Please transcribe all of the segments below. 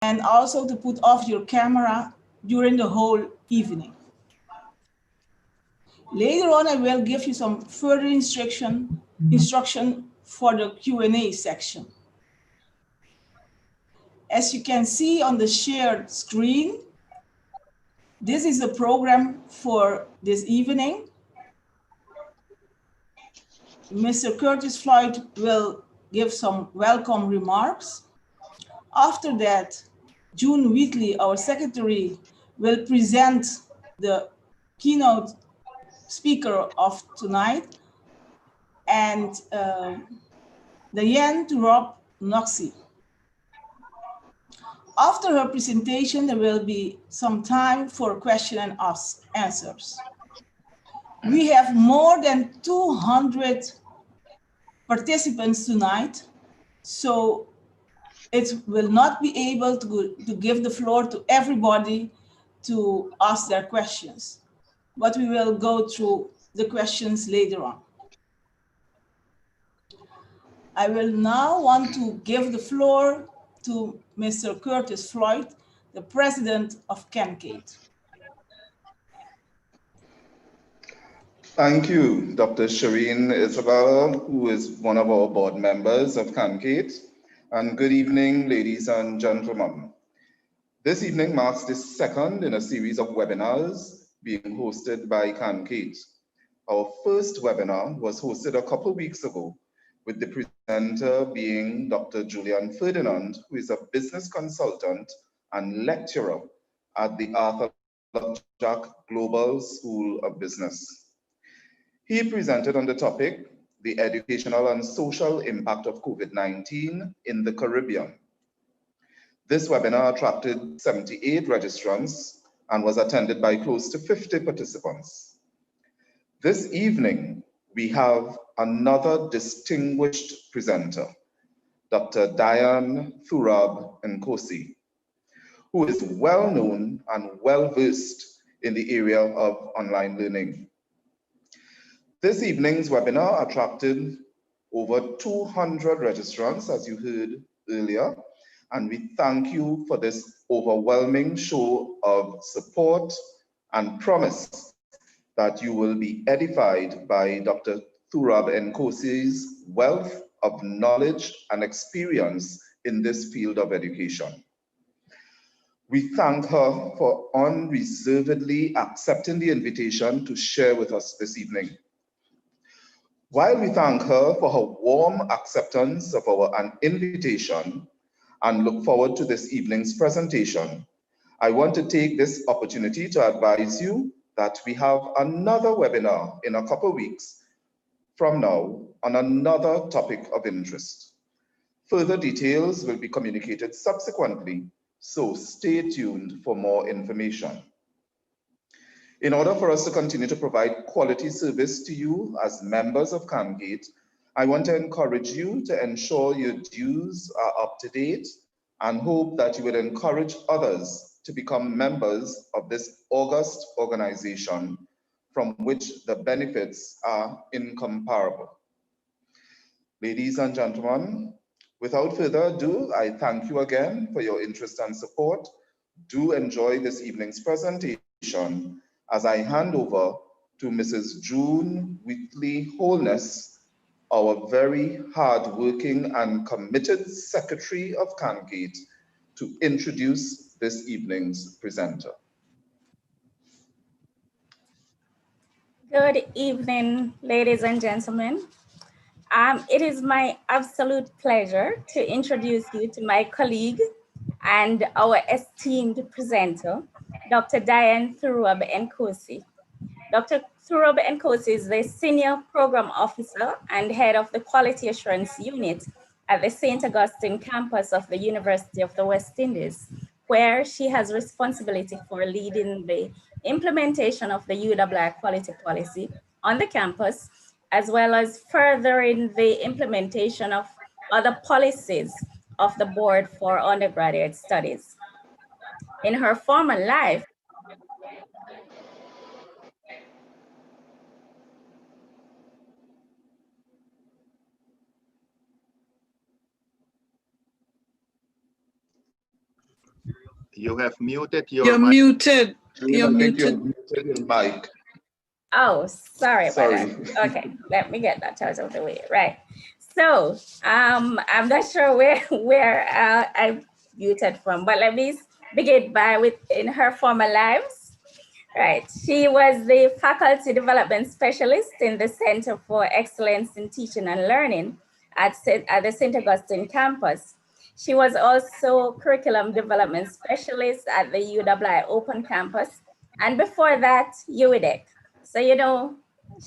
and also to put off your camera during the whole evening. Later on, I will give you some further instruction for the Q&A section. As you can see on the shared screen, this is the program for this evening. Mr. Curtis Floyd will give some welcome remarks. After that, June Wheatley, our secretary, will present the keynote speaker of tonight, and Diane Rob Noxie. After her presentation, there will be some time for question and answers. We have more than 200 participants tonight, so it will not be able to give the floor to everybody to ask their questions, but we will go through the questions later on. I will now want to give the floor to Mr. Curtis Floyd, the president of CANQATE. Thank you, Dr. Shireen Isabella, who is one of our board members of CANQATE. And good evening, ladies and gentlemen. This evening marks the second in a series of webinars being hosted by CANQATE. Our first webinar was hosted a couple of weeks ago, with the presenter being Dr. Julian Ferdinand, who is a business consultant and lecturer at the Arthur Jack Global School of Business. He presented on the topic, the educational and social impact of COVID-19 in the Caribbean. This webinar attracted 78 registrants and was attended by close to 50 participants. This evening, we have another distinguished presenter, Dr. Diane Thurab Nkosi, who is well known and well versed in the area of online learning. This evening's webinar attracted over 200 registrants, as you heard earlier, and we thank you for this overwhelming show of support and promise that you will be edified by Dr. Thurab Nkosi's wealth of knowledge and experience in this field of education. We thank her for unreservedly accepting the invitation to share with us this evening. While we thank her for her warm acceptance of our invitation and look forward to this evening's presentation, I want to take this opportunity to advise you that we have another webinar in a couple of weeks from now on another topic of interest. Further details will be communicated subsequently, so stay tuned for more information. In order for us to continue to provide quality service to you as members of CANQATE, I want to encourage you to ensure your dues are up to date and hope that you will encourage others to become members of this august organization from which the benefits are incomparable. Ladies and gentlemen, without further ado, I thank you again for your interest and support. Do enjoy this evening's presentation as I hand over to Mrs. June Wheatley Holness, our very hardworking and committed Secretary of CANQATE, to introduce this evening's presenter. Good evening, ladies and gentlemen. It is my absolute pleasure to introduce you to my colleague and our esteemed presenter, Dr. Diane Thurab Nkosi. Dr. Thurab Nkosi is the Senior Program Officer and Head of the Quality Assurance Unit at the St. Augustine campus of the University of the West Indies, where she has responsibility for leading the implementation of the UWI quality policy on the campus, as well as furthering the implementation of other policies of the Board for Undergraduate Studies. In her former life, You have muted your You're mic. muted. June, You're I think muted. you're muted your mic. Oh, sorry about Sorry. that. Okay, let me get that out of the way. Right. So I'm not sure where I muted from, but let me begin by with in her former lives. Right. She was the faculty development specialist in the Center for Excellence in Teaching and Learning at the St. Augustine campus. She was also curriculum development specialist at the UWI Open Campus. And before that, UWIDEC. So, you know,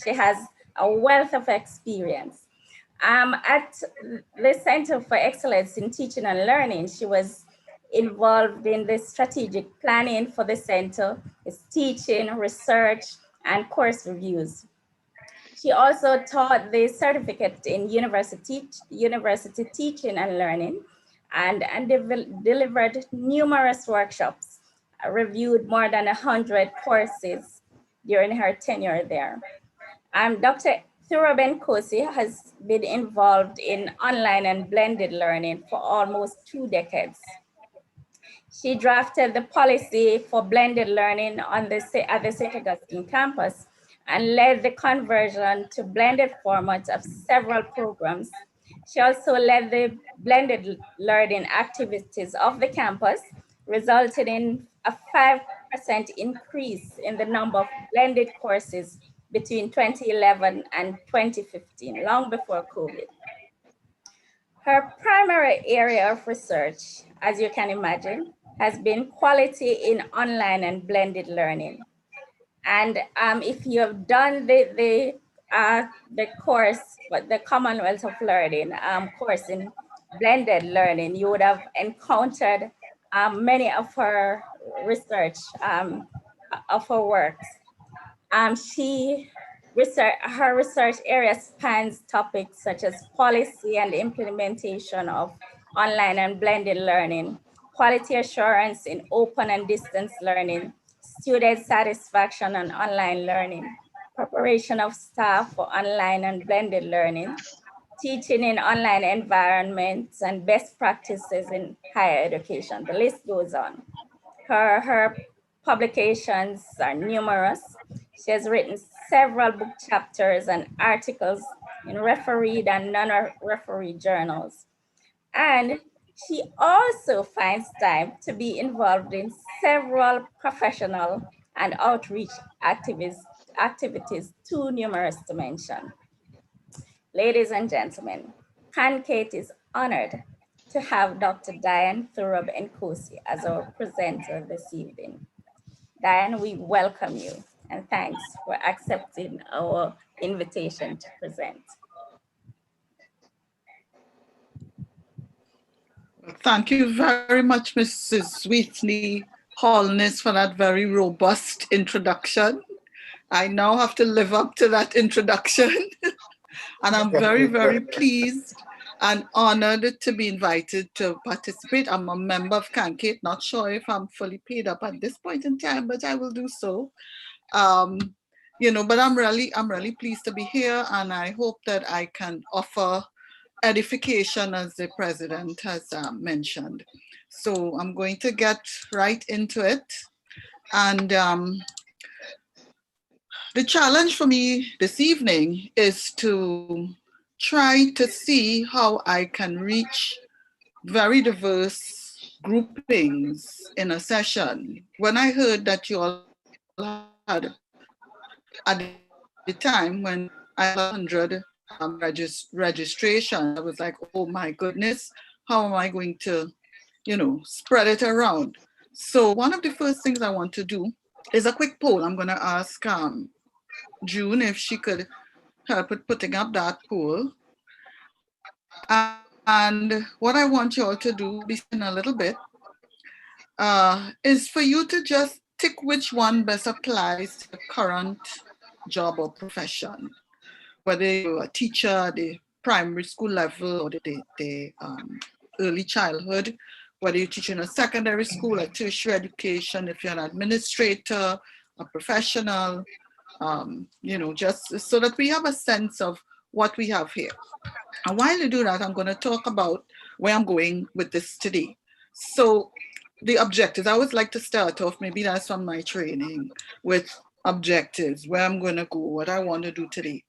she has a wealth of experience. At the Center for Excellence in Teaching and Learning, she was involved in the strategic planning for the center, its teaching, research, and course reviews. She also taught the certificate in university teaching and learning and delivered numerous workshops, reviewed more than 100 courses during her tenure there. Dr. Thuruben Kosi has been involved in online and blended learning for almost 2 decades. She drafted the policy for blended learning at the St. Augustine campus and led the conversion to blended formats of several programs. She also led the blended learning activities of the campus, resulting in a 5% increase in the number of blended courses between 2011 and 2015, long before COVID. Her primary area of research, as you can imagine, has been quality in online and blended learning. And if you have done the course, the Commonwealth of Learning course in blended learning, you would have encountered many of her research, of her works. Her research area spans topics such as policy and implementation of online and blended learning, quality assurance in open and distance learning, student satisfaction and online learning, preparation of staff for online and blended learning, teaching in online environments, and best practices in higher education. The list goes on. Her publications are numerous. She has written several book chapters and articles in refereed and non-refereed journals. And she also finds time to be involved in several professional and outreach activities too numerous to mention. Ladies and gentlemen, CANQATE is honored to have Dr. Diane Thurub Nkosi as our presenter this evening. Diane, we welcome you and thanks for accepting our invitation to present. Thank you very much, Mrs. Wheatley Holness, for that very robust introduction. I now have to live up to that introduction. And I'm very, very pleased and honored to be invited to participate. I'm a member of CANQATE, not sure if I'm fully paid up at this point in time, but I will do so. You know, but I'm really pleased to be here, and I hope that I can offer edification, as the president has mentioned. So I'm going to get right into it. And the challenge for me this evening is to try to see how I can reach very diverse groupings in a session. When I heard that you all had, at the time when I saw 100 registration, I was like, oh my goodness, how am I going to, you know, spread it around? So one of the first things I want to do is a quick poll. I'm going to ask June if she could help with putting up that poll. And what I want you all to do, we'll be seeing a little bit, is for you to just tick which one best applies to the current job or profession, whether you're a teacher at the primary school level or the early childhood, whether you're teaching a secondary school, a tertiary education, if you're an administrator, a professional, you know, just so that we have a sense of what we have here. And while you do that, I'm going to talk about where I'm going with this today. So the objectives. I always like to start off, maybe that's from my training, with objectives, where I'm going to go, what I want to do today.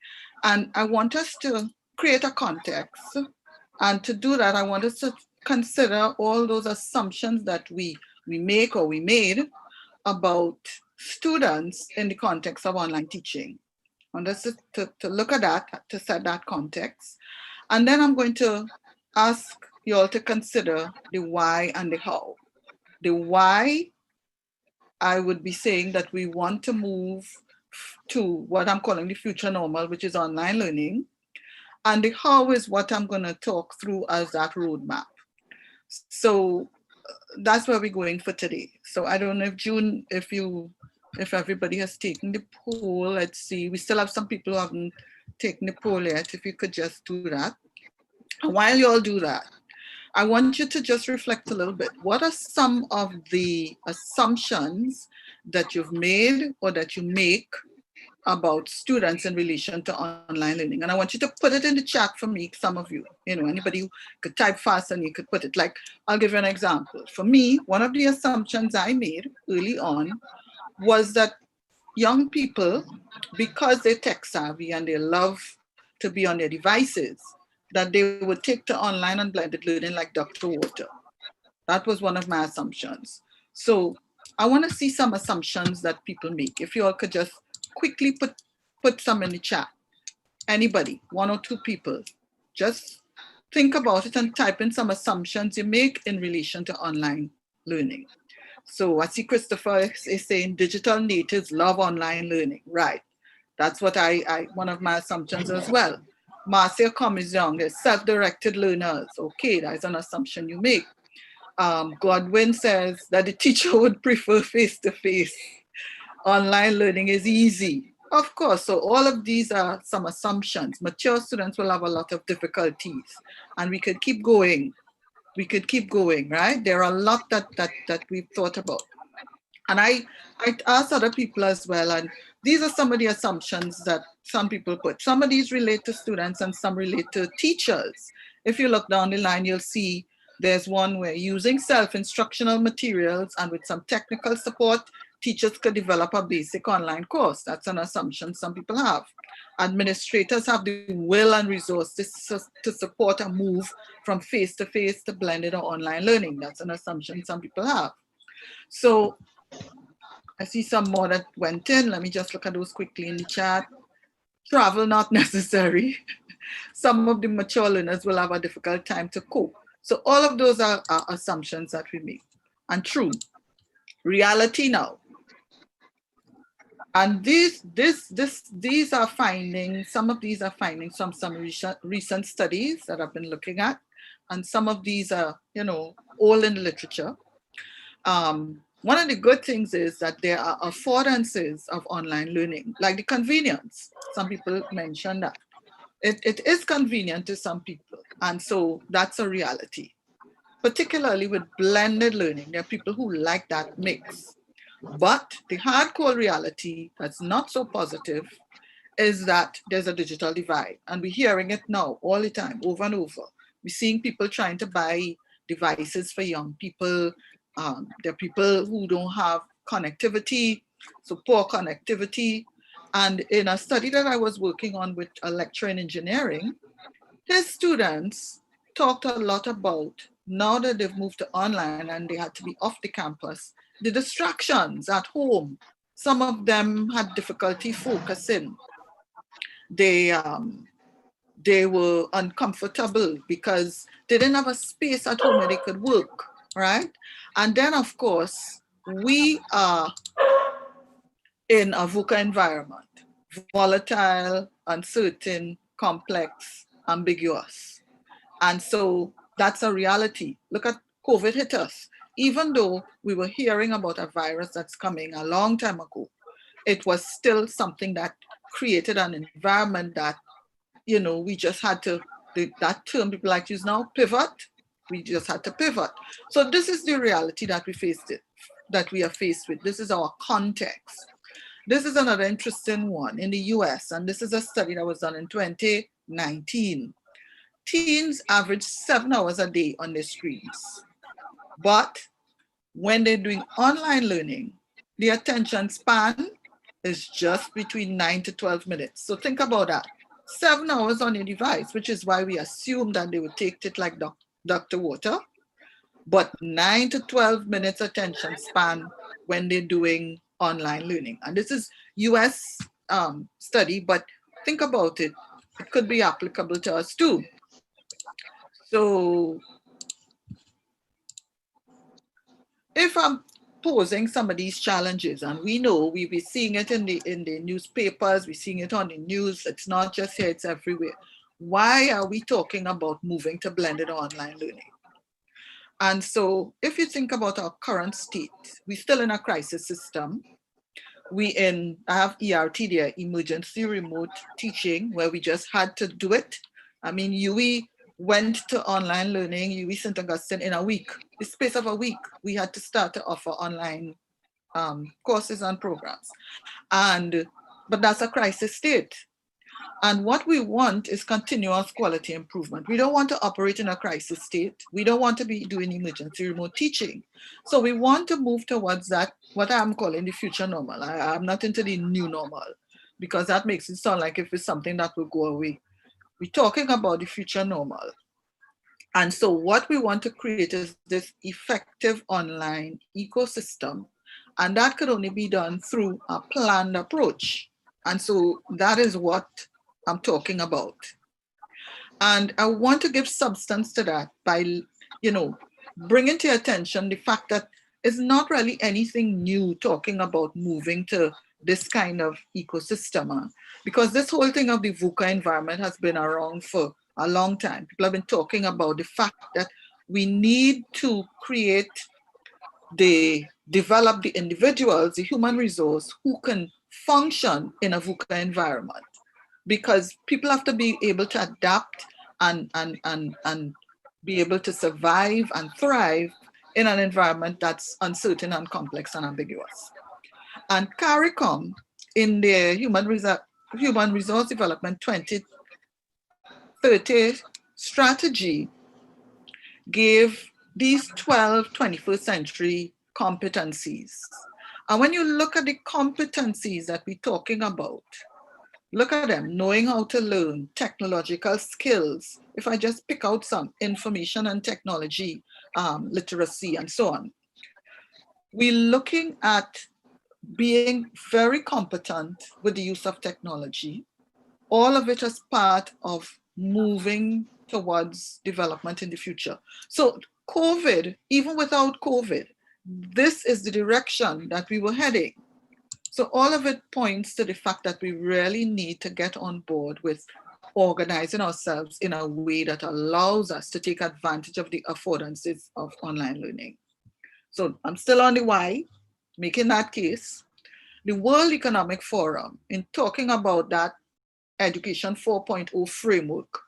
And I want us to create a context. And to do that, I want us to consider all those assumptions that we make or we made about students in the context of online teaching. I want us to look at that, to set that context. And then I'm going to ask you all to consider the why and the how. The why, I would be saying that we want to move to what I'm calling the future normal, which is online learning. And the how is what I'm going to talk through as that roadmap. So that's where we're going for today. So I don't know if June, if everybody has taken the poll. Let's see, we still have some people who haven't taken the poll yet. If you could just do that. And while you all do that, I want you to just reflect a little bit. What are some of the assumptions that you've made or that you make about students in relation to online learning? And I want you to put it in the chat for me, some of you, anybody who could type fast and you could put it. Like, I'll give you an example. For me, one of the assumptions I made early on was that young people, because they're tech savvy and they love to be on their devices, that they would take to online and blended learning like duck to water. That was one of my assumptions. So I want to see some assumptions that people make. If you all could just quickly put some in the chat. Anybody, 1 or 2 people, just think about it and type in some assumptions you make in relation to online learning. So I see Christopher is saying digital natives love online learning. Right. That's what one of my assumptions as well. Marcia Cummings Young, they're self-directed learners. Okay, that's an assumption you make. Godwin says that the teacher would prefer face-to-face. Online learning is easy. Of course, so all of these are some assumptions. Mature students will have a lot of difficulties, and we could keep going. We could keep going, right? There are a lot that we've thought about. And I asked other people as well, and these are some of the assumptions that some people put. Some of these relate to students and some relate to teachers. If you look down the line, you'll see there's one where using self-instructional materials and with some technical support, teachers could develop a basic online course. That's an assumption some people have. Administrators have the will and resources to support a move from face-to-face to blended or online learning. That's an assumption some people have. So I see some more that went in. Let me just look at those quickly in the chat. Travel not necessary. Some of the mature learners will have a difficult time to cope. So all of those are assumptions that we make. And true, reality now. And these are findings, some of these are findings from some recent studies that I've been looking at. And some of these are, all in the literature. One of the good things is that there are affordances of online learning, like the convenience. Some people mention that. It is convenient to some people. And so that's a reality, particularly with blended learning. There are people who like that mix. But the hardcore reality that's not so positive is that there's a digital divide. And we're hearing it now all the time, over and over. We're seeing people trying to buy devices for young people. There are people who don't have connectivity, so poor connectivity. And in a study that I was working on with a lecturer in engineering, his students talked a lot about, now that they've moved to online and they had to be off the campus, the distractions at home. Some of them had difficulty focusing. They were uncomfortable because they didn't have a space at home where they could work, right? And then, of course, we are in a VUCA environment, volatile, uncertain, complex, ambiguous. And so that's a reality. Look at COVID hit us. Even though we were hearing about a virus that's coming a long time ago, it was still something that created an environment that, we just had to, that term people like to use now, pivot. We just had to pivot. So this is the reality that we are faced with. This is our context. This is another interesting one in the US, and this is a study that was done in 2019. Teens average 7 hours a day on their screens. But when they're doing online learning, the attention span is just between 9 to 12 minutes. So think about that. 7 hours on your device, which is why we assume that they would take it like Dr. Water, but 9 to 12 minutes attention span when they're doing online learning. And this is US study, but think about it. It could be applicable to us too. So if I'm posing some of these challenges, and we know we'll be seeing it in the newspapers, we're seeing it on the news, it's not just here, it's everywhere. Why are we talking about moving to blended online learning? And so if you think about our current state, we're still in a crisis system. I have ERT there, emergency remote teaching, where we just had to do it. I mean, UE went to online learning, UE St. Augustine, in a week. The space of a week, we had to start to offer online courses and programs. But that's a crisis state. And what we want is continuous quality improvement. We don't want to operate in a crisis state. We don't want to be doing emergency remote teaching. So we want to move towards that, what I'm calling the future normal. I'm not into the new normal, because that makes it sound like if it's something that will go away. We're talking about the future normal. And so what we want to create is this effective online ecosystem. And that could only be done through a planned approach. And so that is what I'm talking about. And I want to give substance to that by, bringing to your attention the fact that it's not really anything new talking about moving to this kind of ecosystem, because this whole thing of the VUCA environment has been around for a long time. People have been talking about the fact that we need to develop the individuals, the human resource who can function in a VUCA environment, because people have to be able to adapt and be able to survive and thrive in an environment that's uncertain and complex and ambiguous. And CARICOM, in their Human Resource Development 2030 strategy, gave these 12 21st century competencies. And when you look at the competencies that we're talking about, look at them: knowing how to learn, technological skills. If I just pick out some: information and technology, literacy, and so on. We're looking at being very competent with the use of technology, all of it as part of moving towards development in the future. So COVID, even without COVID, this is the direction that we were heading. So all of it points to the fact that we really need to get on board with organizing ourselves in a way that allows us to take advantage of the affordances of online learning. So I'm still on the why, making that case. The World Economic Forum, in talking about that Education 4.0 framework,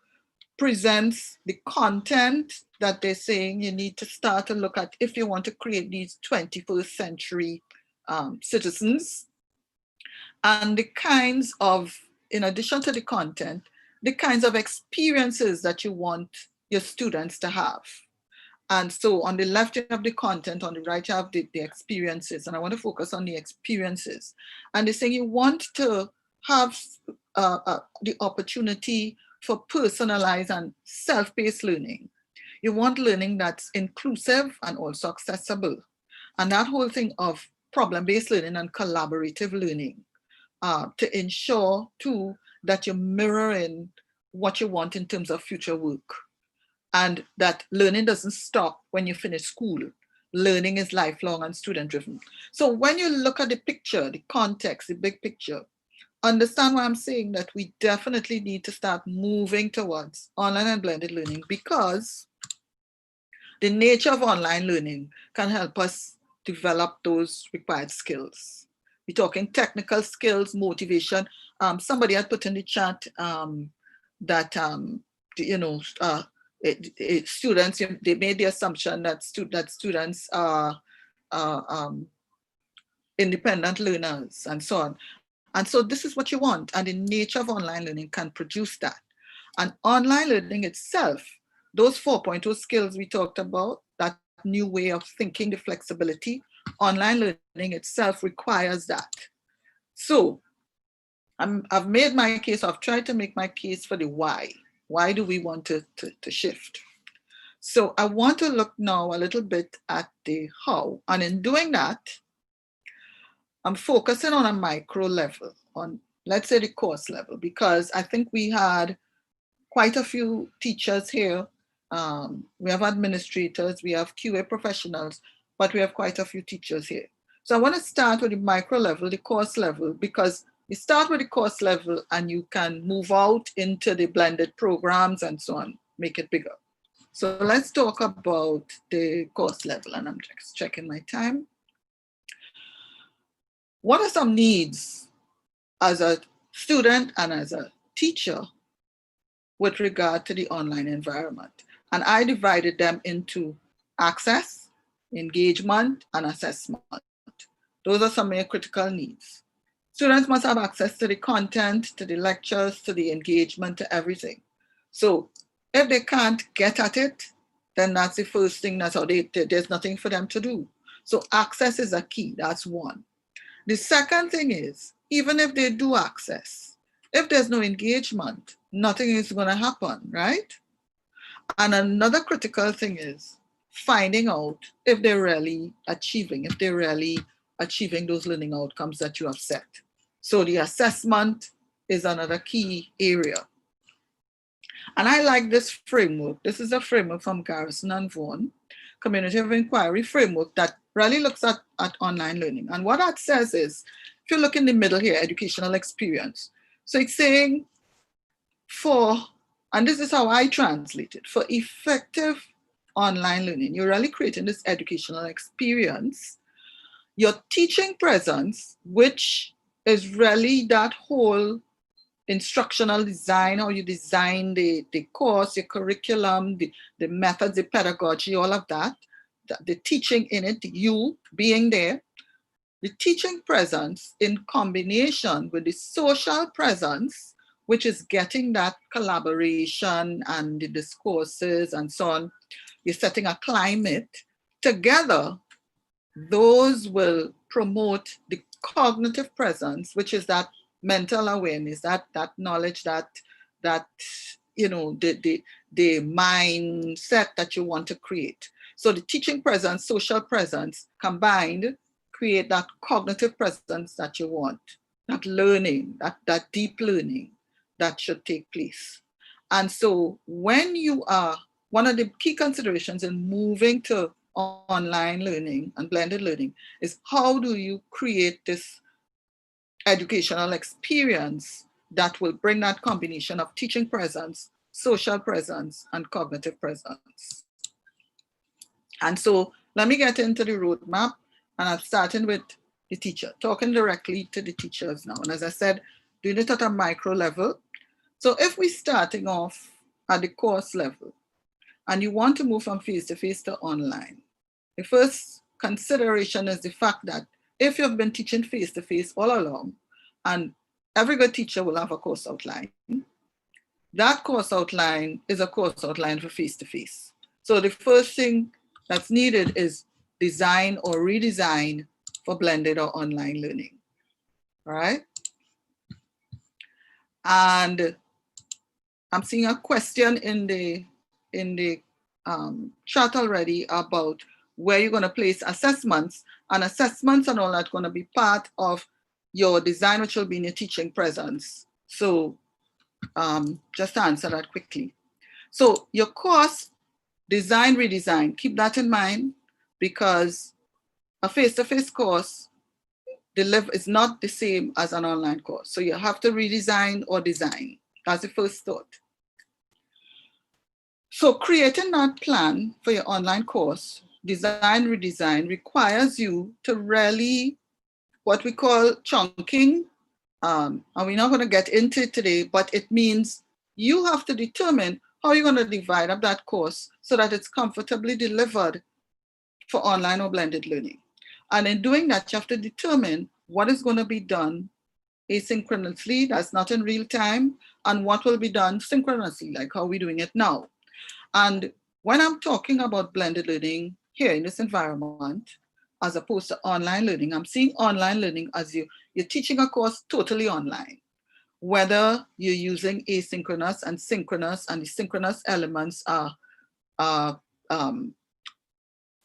presents the content that they're saying you need to start to look at if you want to create these 21st century citizens, and the kinds of, in addition to the content, the kinds of experiences that you want your students to have. And so on the left you have the content, on the right you have the experiences, and I want to focus on the experiences. And they're saying you want to have the opportunity for personalized and self-paced learning. You want learning that's inclusive and also accessible. And that whole thing of problem-based learning and collaborative learning, to ensure too that you mirror in what you want in terms of future work, and that learning doesn't stop when you finish school. Learning is lifelong and student-driven. So when you look at the picture, the context, the big picture, understand why I'm saying that we definitely need to start moving towards online and blended learning, because the nature of online learning can help us develop those required skills. We're talking technical skills, motivation. Somebody had put in the chat that students, they made the assumption that students are independent learners and so on. And so this is what you want, and the nature of online learning can produce that. And online learning itself, those 4.0 skills we talked about, that new way of thinking, the flexibility. Online learning itself requires that. So I've made my case, I've tried to make my case for the why. Why do we want to shift? So I want to look now a little bit at the how. And in doing that, I'm focusing on a micro level, on let's say the course level, because I think we had quite a few teachers here. We have administrators, we have QA professionals, but we have quite a few teachers here. So I want to start with the micro level, the course level, because you start with the course level and you can move out into the blended programs and so on, make it bigger. So let's talk about the course level, and I'm just checking my time. What are some needs as a student and as a teacher with regard to the online environment? And I divided them into access, engagement, and assessment. Those are some of your critical needs. Students must have access to the content, to the lectures, to the engagement, to everything. So if they can't get at it, then that's the first thing, that's how there's nothing for them to do. So access is a key, that's one. The second thing is, even if they do access, if there's no engagement, nothing is going to happen, right? And another critical thing is finding out if they're really achieving those learning outcomes that you have set. So the assessment is another key area. And I like this framework. This is a framework from Garrison and Vaughan, Community of Inquiry framework that really looks at online learning. And what that says is, if you look in the middle here, educational experience. So it's saying and this is how I translate it, for effective online learning, you're really creating this educational experience. Your teaching presence, which is really that whole instructional design, how you design the course, your curriculum, the methods, the pedagogy, all of that, the teaching in it, you being there, the teaching presence in combination with the social presence, which is getting that collaboration and the discourses and so on, you're setting a climate, together, those will promote the cognitive presence, which is that mental awareness, that knowledge, that you know, the mindset that you want to create. So the teaching presence, social presence combined create that cognitive presence that you want, that learning, that deep learning that should take place. And so when you are, one of the key considerations in moving to online learning and blended learning is, how do you create this educational experience that will bring that combination of teaching presence, social presence, and cognitive presence. And so let me get into the roadmap, and I'm starting with the teacher, talking directly to the teachers now. And as I said, doing it at a micro level. So if we're starting off at the course level and you want to move from face-to-face to online, the first consideration is the fact that if you've been teaching face-to-face all along, and every good teacher will have a course outline, that course outline is a course outline for face-to-face. So the first thing that's needed is design or redesign for blended or online learning, all right? And I'm seeing a question in the chat already about where you're going to place assessments, and assessments and all that going to be part of your design, which will be in your teaching presence. So just to answer that quickly. So your course design, redesign, keep that in mind, because a face-to-face course is not the same as an online course. So you have to redesign or design. That's the first thought. So creating that plan for your online course, design, redesign, requires you to really, what we call chunking, and we're not going to get into it today, but it means you have to determine how you're going to divide up that course so that it's comfortably delivered for online or blended learning. And in doing that, you have to determine what is going to be done asynchronously, that's not in real time, and what will be done synchronously, like how we're doing it now. And when I'm talking about blended learning, here in this environment, as opposed to online learning. I'm seeing online learning as you're teaching a course totally online, whether you're using asynchronous and synchronous, and the synchronous elements are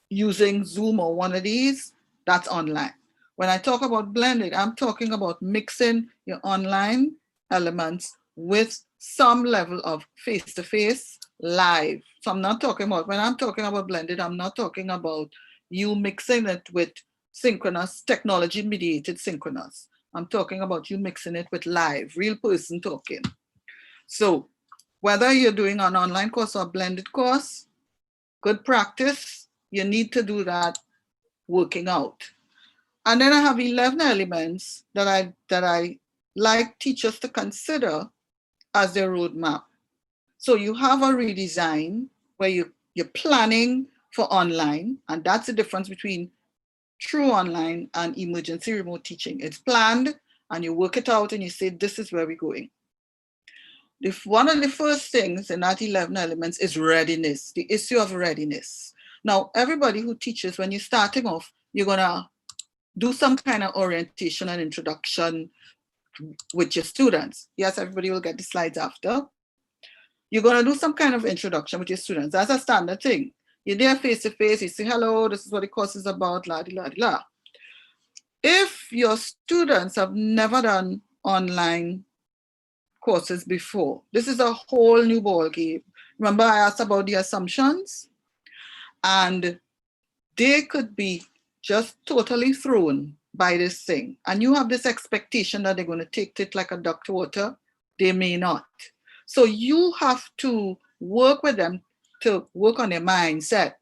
using Zoom or one of these, that's online. When I talk about blended, I'm talking about mixing your online elements with some level of face-to-face live. So I'm not talking about, when I'm talking about blended, I'm not talking about you mixing it with synchronous, technology-mediated synchronous. I'm talking about you mixing it with live, real person talking. So whether you're doing an online course or a blended course, good practice, you need to do that working out. And then I have 11 elements that I like teachers to consider as their roadmap. So you have a redesign where you're planning for online, and that's the difference between true online and emergency remote teaching. It's planned and you work it out and you say, this is where we're going. One of the first things in that 11 elements is readiness, the issue of readiness. Now, everybody who teaches, when you're starting off, you're gonna do some kind of orientation and introduction with your students. Yes, everybody will get the slides after. You're gonna do some kind of introduction with your students. That's a standard thing. You're there face to face, you say, hello, this is what the course is about, la di la di la. If your students have never done online courses before, this is a whole new ball game. Remember I asked about the assumptions, and they could be just totally thrown by this thing. And you have this expectation that they're going to take it like a duck to water. They may not. So you have to work with them to work on their mindset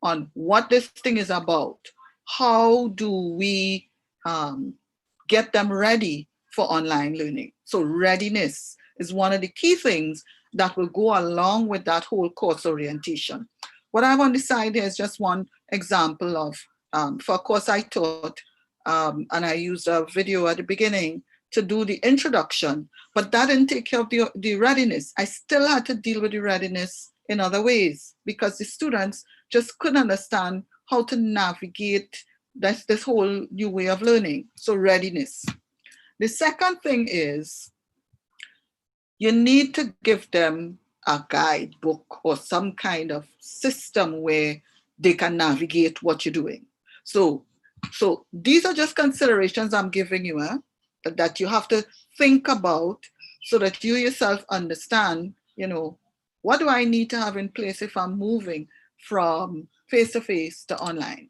on what this thing is about. How do we get them ready for online learning? So readiness is one of the key things that will go along with that whole course orientation. What I have on the side here is just one example of, for a course I taught, and I used a video at the beginning to do the introduction, but that didn't take care of the readiness. I still had to deal with the readiness in other ways because the students just couldn't understand how to navigate this whole new way of learning. So readiness. The second thing is you need to give them a guidebook or some kind of system where they can navigate what you're doing. So these are just considerations I'm giving you that you have to think about so that you yourself understand, what do I need to have in place if I'm moving from face-to-face to online?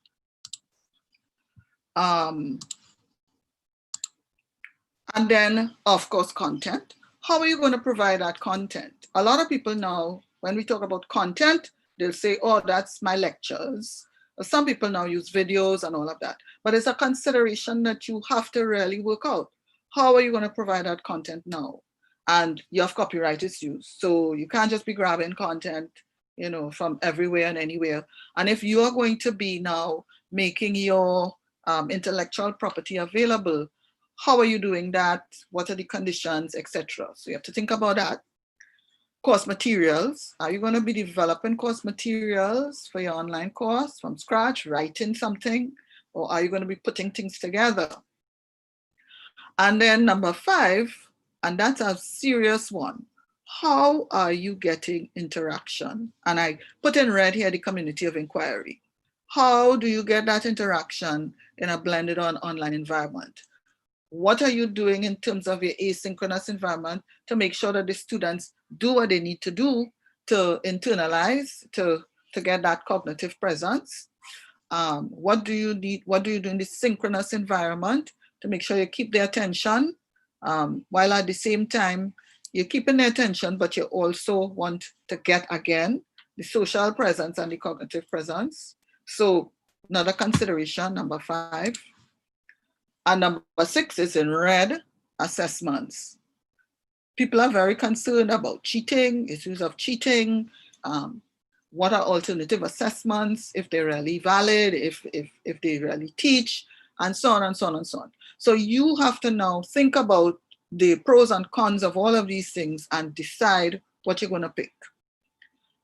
And then, of course, content. How are you going to provide that content? A lot of people now, when we talk about content, they'll say, oh, that's my lectures. Some people now use videos and all of that. But it's a consideration that you have to really work out. How are you going to provide that content now? And you have copyright issues. So you can't just be grabbing content, from everywhere and anywhere. And if you are going to be now making your intellectual property available, how are you doing that? What are the conditions, etc.? So you have to think about that. Course materials. Are you going to be developing course materials for your online course from scratch, writing something, or are you going to be putting things together? And then number 5, and that's a serious one. How are you getting interaction? And I put in red here the community of inquiry. How do you get that interaction in a blended online environment? What are you doing in terms of your asynchronous environment to make sure that the students do what they need to do to internalize, to get that cognitive presence? What do you need? What do you do in the synchronous environment to make sure you keep their attention, while at the same time you're keeping their attention, but you also want to get, again, the social presence and the cognitive presence. So another consideration, number 5. And number 6 is in red, assessments. People are very concerned about cheating, issues of cheating. What are alternative assessments, if they're really valid, if they really teach, and so on and so on and so on. So you have to now think about the pros and cons of all of these things and decide what you're going to pick.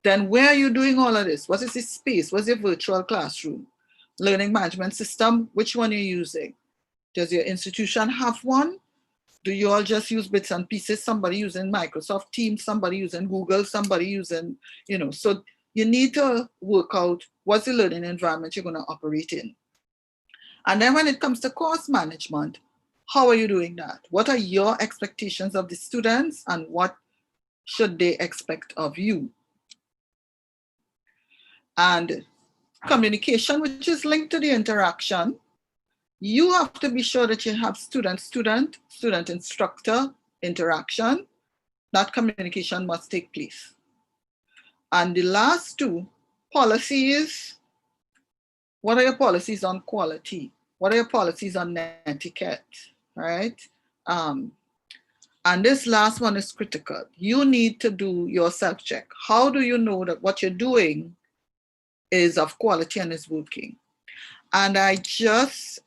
Then where are you doing all of this? What is this space? What's your virtual classroom? Learning management system, which one are you using? Does your institution have one? Do you all just use bits and pieces? Somebody using Microsoft Teams, somebody using Google, somebody using, so you need to work out what's the learning environment you're going to operate in. And then when it comes to course management, how are you doing that? What are your expectations of the students and what should they expect of you? And communication, which is linked to the interaction, you have to be sure that you have student-student, student-instructor interaction. That communication must take place. And the last two, policies. What are your policies on quality? What are your policies on etiquette, right? And this last one is critical. You need to do your self-check. How do you know that what you're doing is of quality and is working? And I just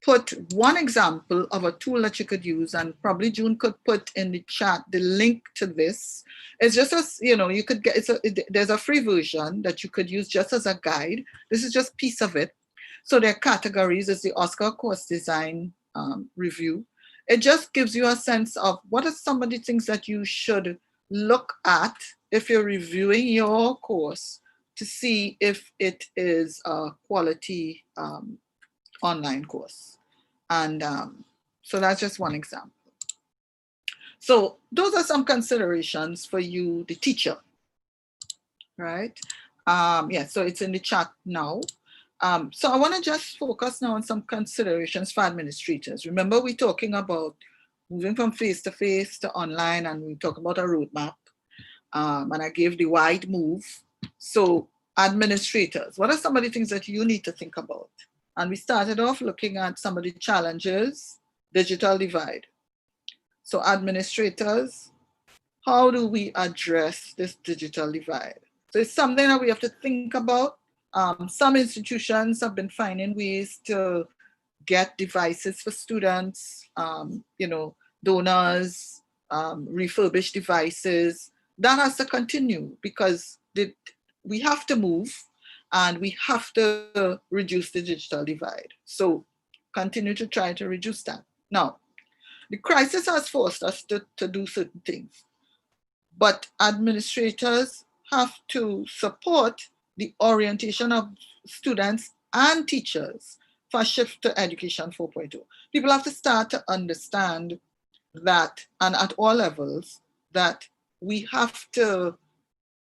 put one example of a tool that you could use, and probably June could put in the chat the link to this. It's just as, you could get, there's a free version that you could use just as a guide. This is just a piece of it. So there are categories. It's the Oscar Course Design Review. It just gives you a sense of what are some of the things that you should look at if you're reviewing your course to see if it is a quality online course. And so that's just one example. So those are some considerations for you, the teacher, right? Yeah, so it's in the chat now. So I want to just focus now on some considerations for administrators. Remember, we're talking about moving from face-to-face to online, and we talk about a roadmap. And I gave the wide move. So administrators, what are some of the things that you need to think about? And we started off looking at some of the challenges, digital divide. So administrators, how do we address this digital divide? So it's something that we have to think about. Some institutions have been finding ways to get devices for students, donors, refurbished devices. That has to continue because we have to move and we have to reduce the digital divide. So continue to try to reduce that. Now, the crisis has forced us to do certain things, but administrators have to support the orientation of students and teachers for a shift to Education 4.0. People have to start to understand that, and at all levels, that we have to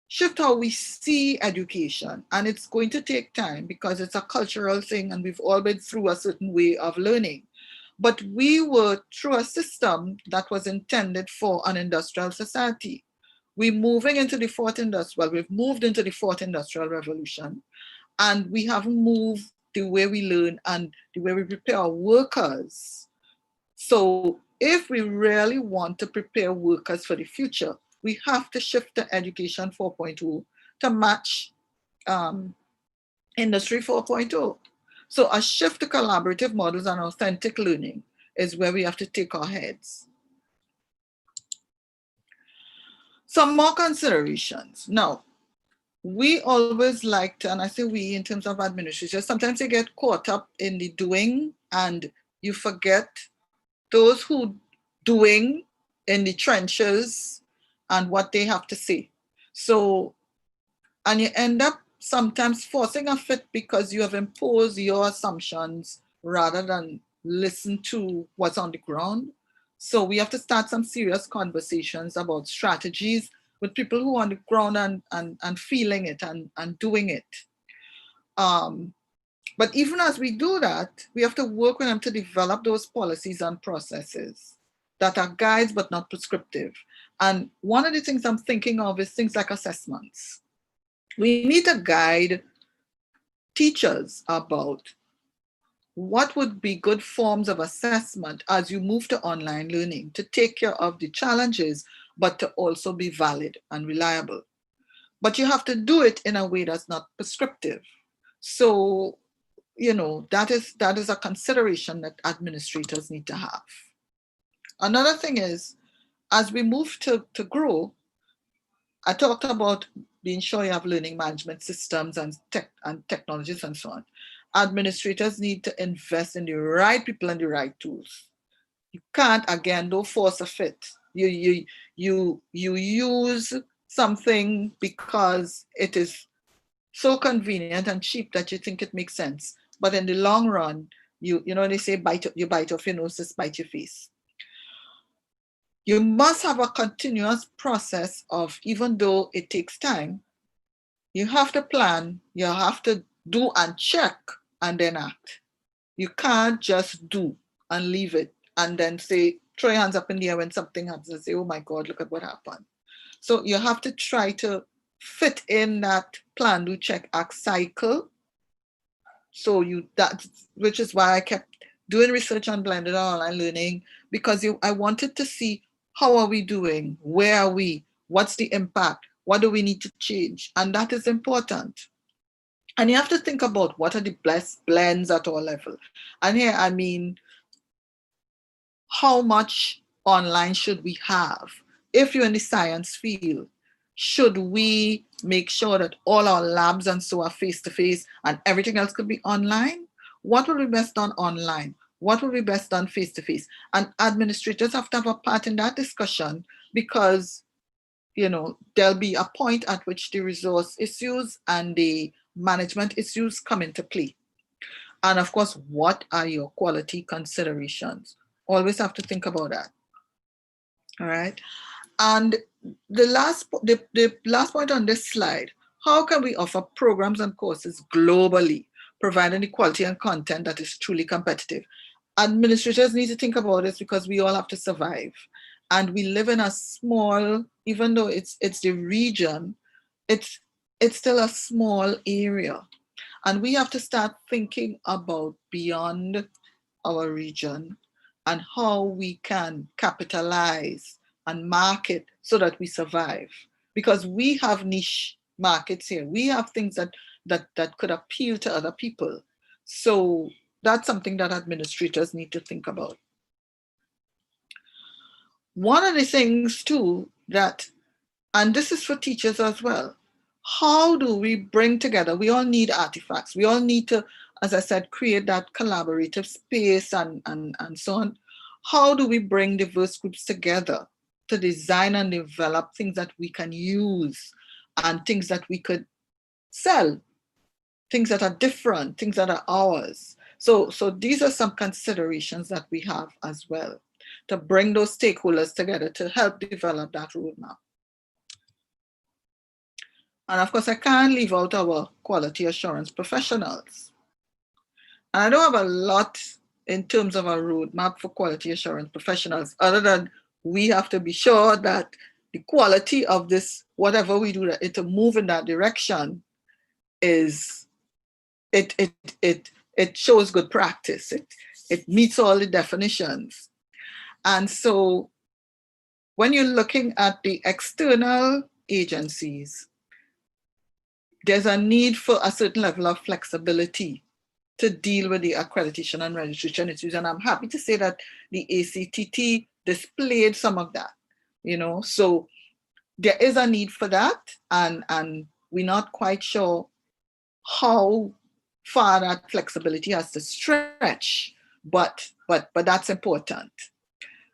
shift how we see education. And it's going to take time because it's a cultural thing and we've all been through a certain way of learning. But we were through a system that was intended for an industrial society. We're moving into the we've moved into the fourth industrial revolution, and we haven't moved the way we learn and the way we prepare our workers. So if we really want to prepare workers for the future, we have to shift to Education 4.0 to match Industry 4.0. So a shift to collaborative models and authentic learning is where we have to take our heads. Some more considerations. Now, we always like to, and I say we in terms of administration, sometimes you get caught up in the doing and you forget those who doing in the trenches and what they have to say. So, and you end up sometimes forcing a fit because you have imposed your assumptions rather than listen to what's on the ground. So we have to start some serious conversations about strategies with people who are on the ground and feeling it and doing it. But even as we do that, we have to work with them to develop those policies and processes that are guides but not prescriptive. And one of the things I'm thinking of is things like assessments. We need to guide teachers about what would be good forms of assessment as you move to online learning to take care of the challenges, but to also be valid and reliable. But you have to do it in a way that's not prescriptive. So, that is a consideration that administrators need to have. Another thing is, as we move to grow, I talked about being sure you have learning management systems and technologies and so on. Administrators need to invest in the right people and the right tools. You can't, again, don't force a fit. You use something because it is so convenient and cheap that you think it makes sense. But in the long run, you know, they say you bite off your nose to spite your face. You must have a continuous process of, even though it takes time, you have to plan, you have to do and check and then act. You can't just do and leave it and then say, throw your hands up in the air when something happens and say, oh my God, look at what happened. So you have to try to fit in that plan, do, check, act cycle. So which is why I kept doing research on blended online learning, because I wanted to see how are we doing, where are we, what's the impact, what do we need to change, and that is important. And you have to think about what are the best blends at all level. And here, I mean, how much online should we have? If you're in the science field, should we make sure that all our labs and so are face-to-face and everything else could be online? What will be best done online? What will be best done face-to-face? And administrators have to have a part in that discussion, because, you know, there'll be a point at which the resource issues and the management issues come into play. And of course, what are your quality considerations? Always have to think about that. All right. And the last point on this slide, how can we offer programs and courses globally, providing the quality and content that is truly competitive? Administrators need to think about this, because we all have to survive. And we live in a small, even though it's the region, it's still a small area. And we have to start thinking about beyond our region and how we can capitalize and market so that we survive. Because we have niche markets here. We have things that could appeal to other people. So that's something that administrators need to think about. One of the things too that, and this is for teachers as well, how do we bring together? We all need artifacts. We all need to, as I said, create that collaborative space and so on. How do we bring diverse groups together to design and develop things that we can use and things that we could sell, things that are different, things that are ours? So these are some considerations that we have as well, to bring those stakeholders together to help develop that roadmap. And of course, I can't leave out our quality assurance professionals. And I don't have a lot in terms of a roadmap for quality assurance professionals, other than we have to be sure that the quality of this, whatever we do to move in that direction, is it shows good practice. It meets all the definitions. And so when you're looking at the external agencies, there's a need for a certain level of flexibility to deal with the accreditation and registration issues. And I'm happy to say that the ACTT displayed some of that, you know. So there is a need for that, and we're not quite sure how far that flexibility has to stretch, but that's important.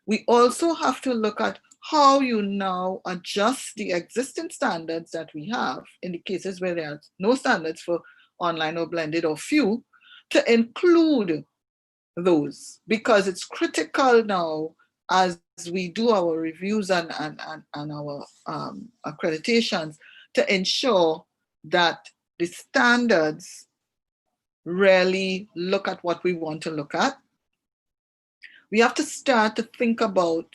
We also have to look at how you now adjust the existing standards that we have in the cases where there are no standards for online or blended or few, to include those, because it's critical now as we do our reviews and our accreditations, to ensure that the standards really look at what we want to look at. We have to start to think about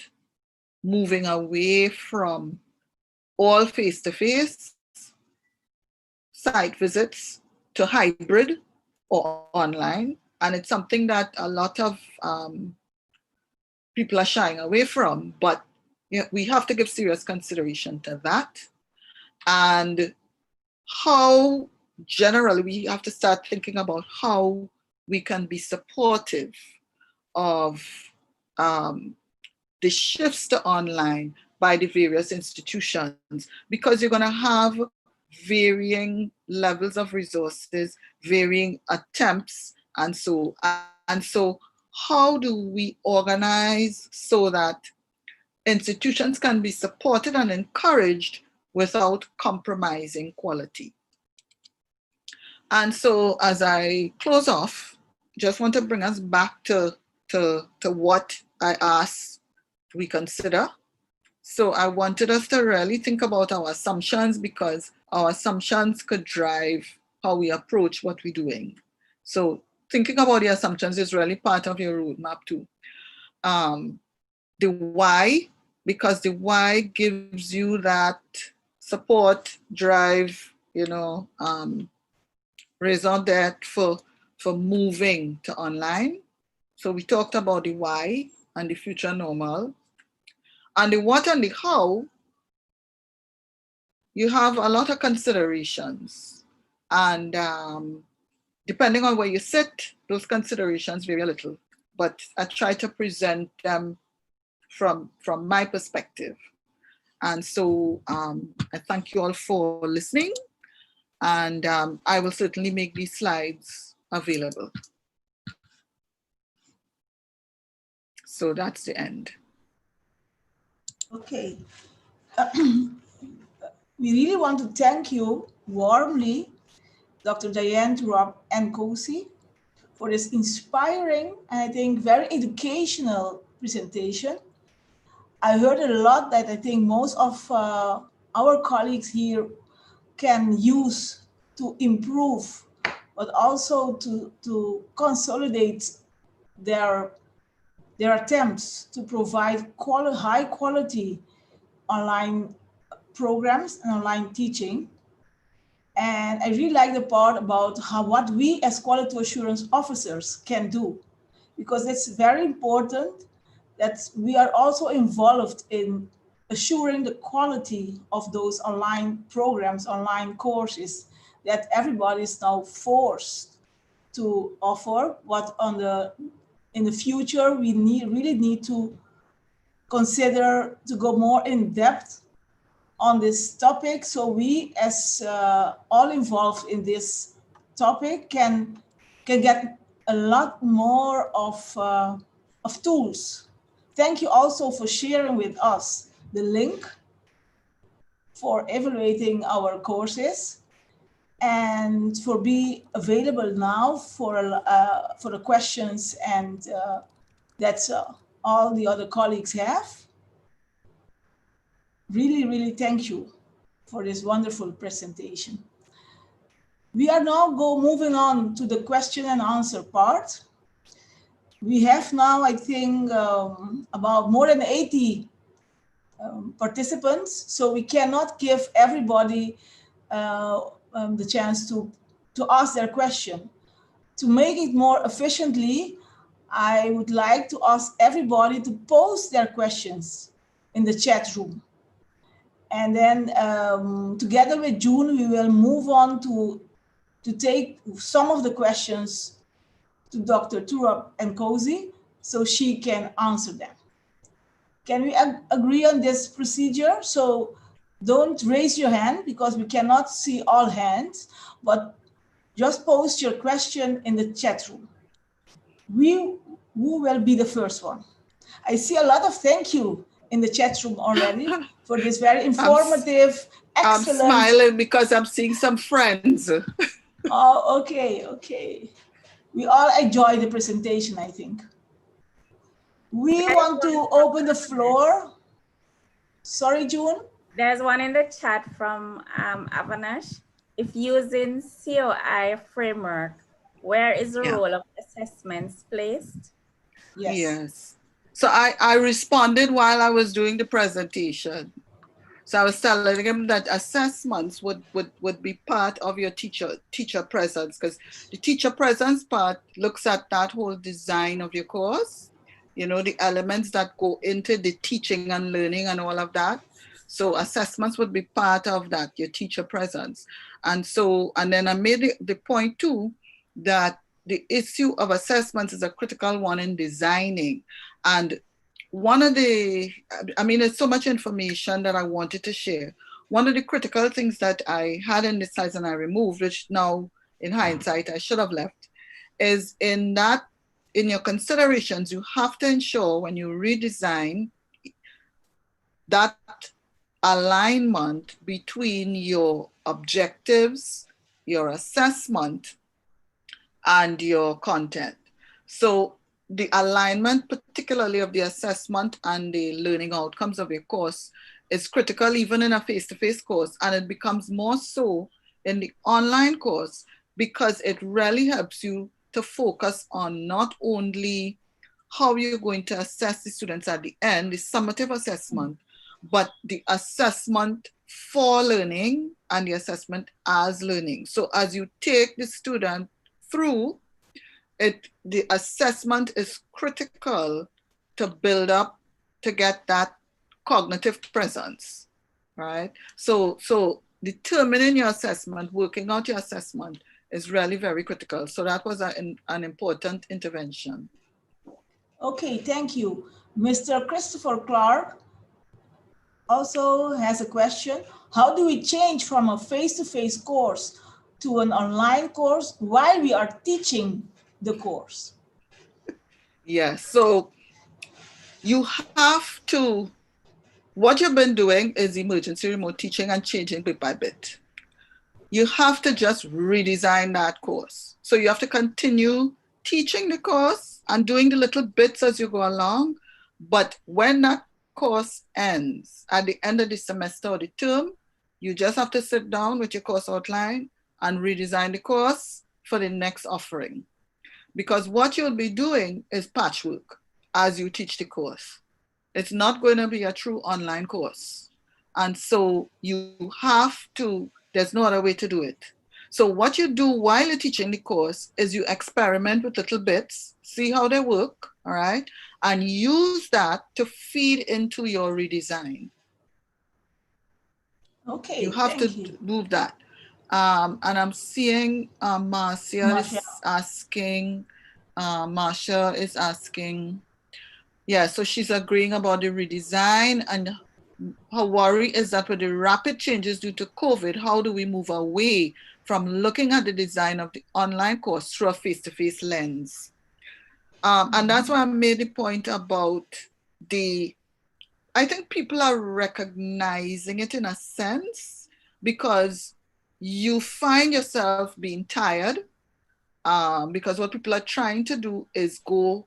moving away from all face-to-face site visits to hybrid or online. And it's something that a lot of people are shying away from, but we have to give serious consideration to that. And how generally we have to start thinking about how we can be supportive of the shifts to online by the various institutions, because you're going to have varying levels of resources, varying attempts, and so how do we organize so that institutions can be supported and encouraged without compromising quality? And so as I close off, just want to bring us back to what I asked we consider. So I wanted us to really think about our assumptions, because our assumptions could drive how we approach what we're doing. So thinking about the assumptions is really part of your roadmap too. The why, because the why gives you that support, drive, raison d'etre for moving to online. So we talked about the why and the future normal. And the what and the how, you have a lot of considerations. And depending on where you sit, those considerations vary a little. But I try to present them from my perspective. And so I thank you all for listening. And I will certainly make these slides available. So that's the end. Okay. We really want to thank you warmly, Dr. Diane Nkosi, for this inspiring and I think very educational presentation. I heard a lot that I think most of our colleagues here can use to improve, but also to consolidate their attempts to provide high quality online programs and online teaching. And I really like the part about what we as quality assurance officers can do, because it's very important that we are also involved in assuring the quality of those online programs, online courses that everybody is now forced to offer. But in the future, we really need to consider to go more in depth on this topic, so we as all involved in this topic can get a lot more of tools. Thank you also for sharing with us the link for evaluating our courses and for being available now for the questions and that's all the other colleagues have. Really, really thank you for this wonderful presentation. We are now moving on to the question and answer part. We have now, I think, about more than 80 participants, so we cannot give everybody the chance to ask their question. To make it more efficiently, I would like to ask everybody to post their questions in the chat room. And then together with June, we will move on to take some of the questions to Dr. Turab Nkosi so she can answer them. Can we agree on this procedure? So don't raise your hand because we cannot see all hands, but just post your question in the chat room. Who will be the first one? I see a lot of thank you in the chat room already for this very informative, excellent. I'm smiling because I'm seeing some friends. Oh, okay, okay. We all enjoy the presentation, I think. We want to open the floor. Sorry, June? There's one in the chat from Avanash. If using COI framework, where is the role of assessments placed? Yes. So I responded while I was doing the presentation. So I was telling him that assessments would be part of your teacher presence, because the teacher presence part looks at that whole design of your course, the elements that go into the teaching and learning and all of that. So assessments would be part of that, your teacher presence. And then I made the point too, that the issue of assessments is a critical one in designing. And one of the, I mean, there's so much information that I wanted to share. One of the critical things that I had in the slides and I removed, which now in hindsight I should have left, is in your considerations, you have to ensure when you redesign that alignment between your objectives, your assessment, and your content. So the alignment, particularly of the assessment and the learning outcomes of your course, is critical even in a face-to-face course, and it becomes more so in the online course because it really helps you to focus on not only how you're going to assess the students at the end, the summative assessment, but the assessment for learning and the assessment as learning. So as you take the student through it, the assessment is critical to build up, to get that cognitive presence, right? So determining your assessment, working out your assessment is really very critical. So that was an important intervention. Okay, thank you. Mr. Christopher Clark also has a question. How do we change from a face-to-face course to an online course while we are teaching the course? Yes, so you have to, what you've been doing is emergency remote teaching and changing bit by bit. You have to just redesign that course. So you have to continue teaching the course and doing the little bits as you go along. But when that course ends at the end of the semester or the term, you just have to sit down with your course outline and redesign the course for the next offering. Because what you'll be doing is patchwork as you teach the course. It's not going to be a true online course. And so you have to, there's no other way to do it. So what you do while you're teaching the course is you experiment with little bits, see how they work, all right? And use that to feed into your redesign. Okay, you have to move that. And I'm seeing Marcia is asking, Marsha is asking, yeah, so she's agreeing about the redesign, and her worry is that with the rapid changes due to COVID, how do we move away from looking at the design of the online course through a face-to-face lens? And that's why I made the point about I think people are recognizing it in a sense because you find yourself being tired because what people are trying to do is go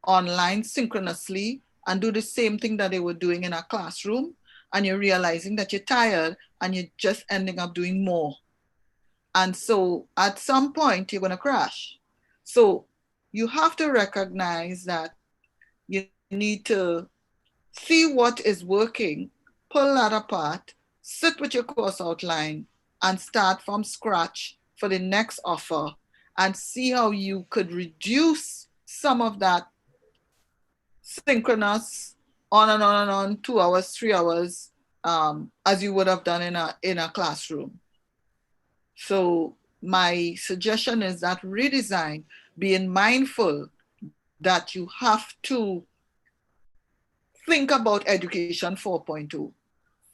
online synchronously and do the same thing that they were doing in a classroom, and you're realizing that you're tired and you're just ending up doing more. And so at some point you're going to crash. So you have to recognize that you need to see what is working, pull that apart, sit with your course outline, and start from scratch for the next offer and see how you could reduce some of that synchronous on and on and on, 2 hours, 3 hours, as you would have done in a classroom. So my suggestion is that redesign, being mindful that you have to think about education 4.0.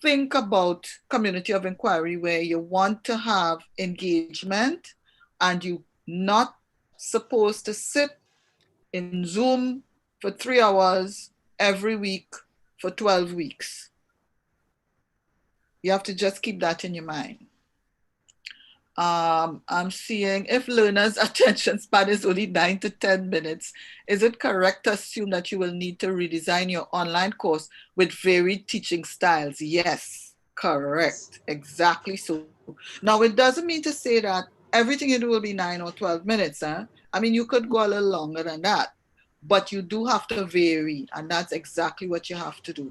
Think about community of inquiry where you want to have engagement and you're not supposed to sit in Zoom for 3 hours every week for 12 weeks. You have to just keep that in your mind. I'm seeing if learners' attention span is only 9 to 10 minutes, is it correct to assume that you will need to redesign your online course with varied teaching styles? Yes, correct, exactly so. Now, it doesn't mean to say that everything you do will be 9 or 12 minutes. Huh? I mean, you could go a little longer than that, but you do have to vary, and that's exactly what you have to do.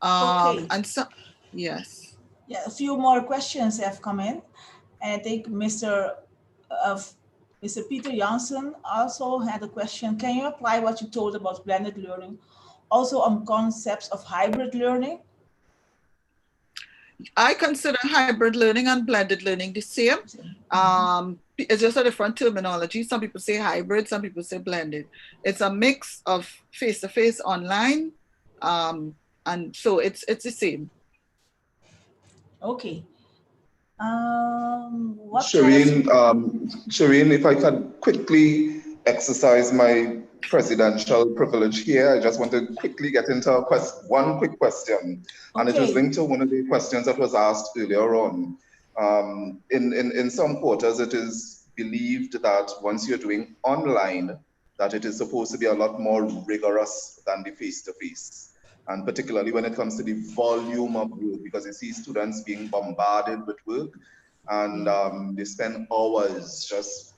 Okay. And so, yes. Yeah, a few more questions have come in. And I think Mr. Peter Janssen also had a question. Can you apply what you told about blended learning also on concepts of hybrid learning? I consider hybrid learning and blended learning the same. it's just a different terminology. Some people say hybrid, some people say blended. It's a mix of face-to-face online, and so it's the same. Okay. What kind Shireen, of... Shireen, if I can quickly exercise my presidential privilege here, I just want to quickly get into one quick question, and it was Okay. linked to one of the questions that was asked earlier on. In some quarters, it is believed that once you're doing online, that it is supposed to be a lot more rigorous than the face-to-face. And particularly when it comes to the volume of work, because you see students being bombarded with work, and they spend hours just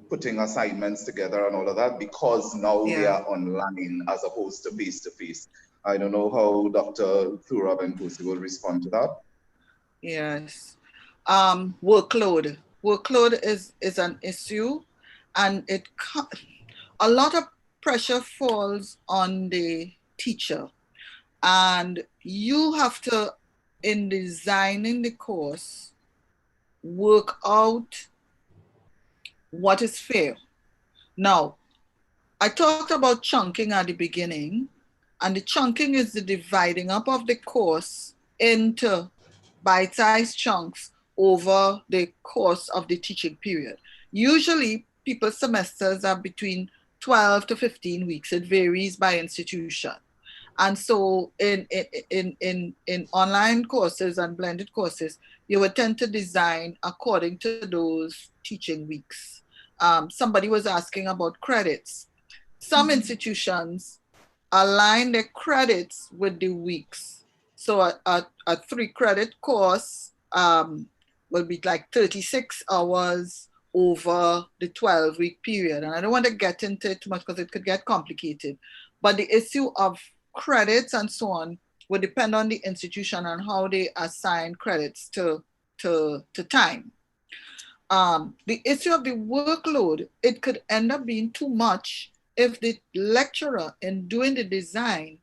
putting assignments together and all of that, because now they Yeah. are online as opposed to face to face. I don't know how Dr. Thura Benkosi will respond to that. Yes. Workload. Workload is an issue, and a lot of pressure falls on the teacher, and you have to, in designing the course, work out what is fair. Now, I talked about chunking at the beginning, and the chunking is the dividing up of the course into bite-sized chunks over the course of the teaching period. Usually, people's semesters are between 12 to 15 weeks. It varies by institution. And so in online courses and blended courses, you would tend to design according to those teaching weeks. Somebody was asking about credits. Some institutions align their credits with the weeks. So a 3-credit course will be like 36 hours over the 12-week period. And I don't want to get into it too much because it could get complicated. But the issue of credits and so on will depend on the institution and how they assign credits to time. The issue of the workload, it could end up being too much if the lecturer in doing the design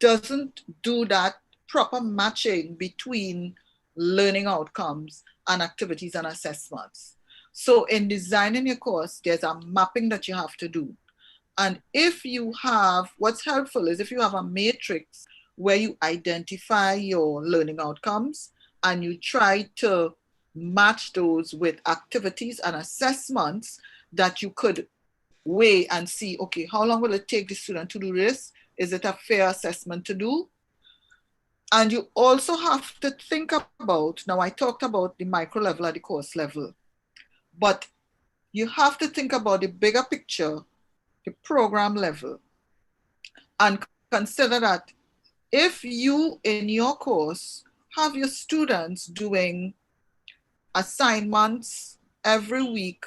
doesn't do that proper matching between learning outcomes and activities and assessments. So in designing your course, there's a mapping that you have to do. And if you have, what's helpful is if you have a matrix where you identify your learning outcomes and you try to match those with activities and assessments that you could weigh and see, okay, how long will it take the student to do this? Is it a fair assessment to do? And you also have to think about, now I talked about the micro level at the course level, but you have to think about the bigger picture, the program level, and consider that if you in your course have your students doing assignments every week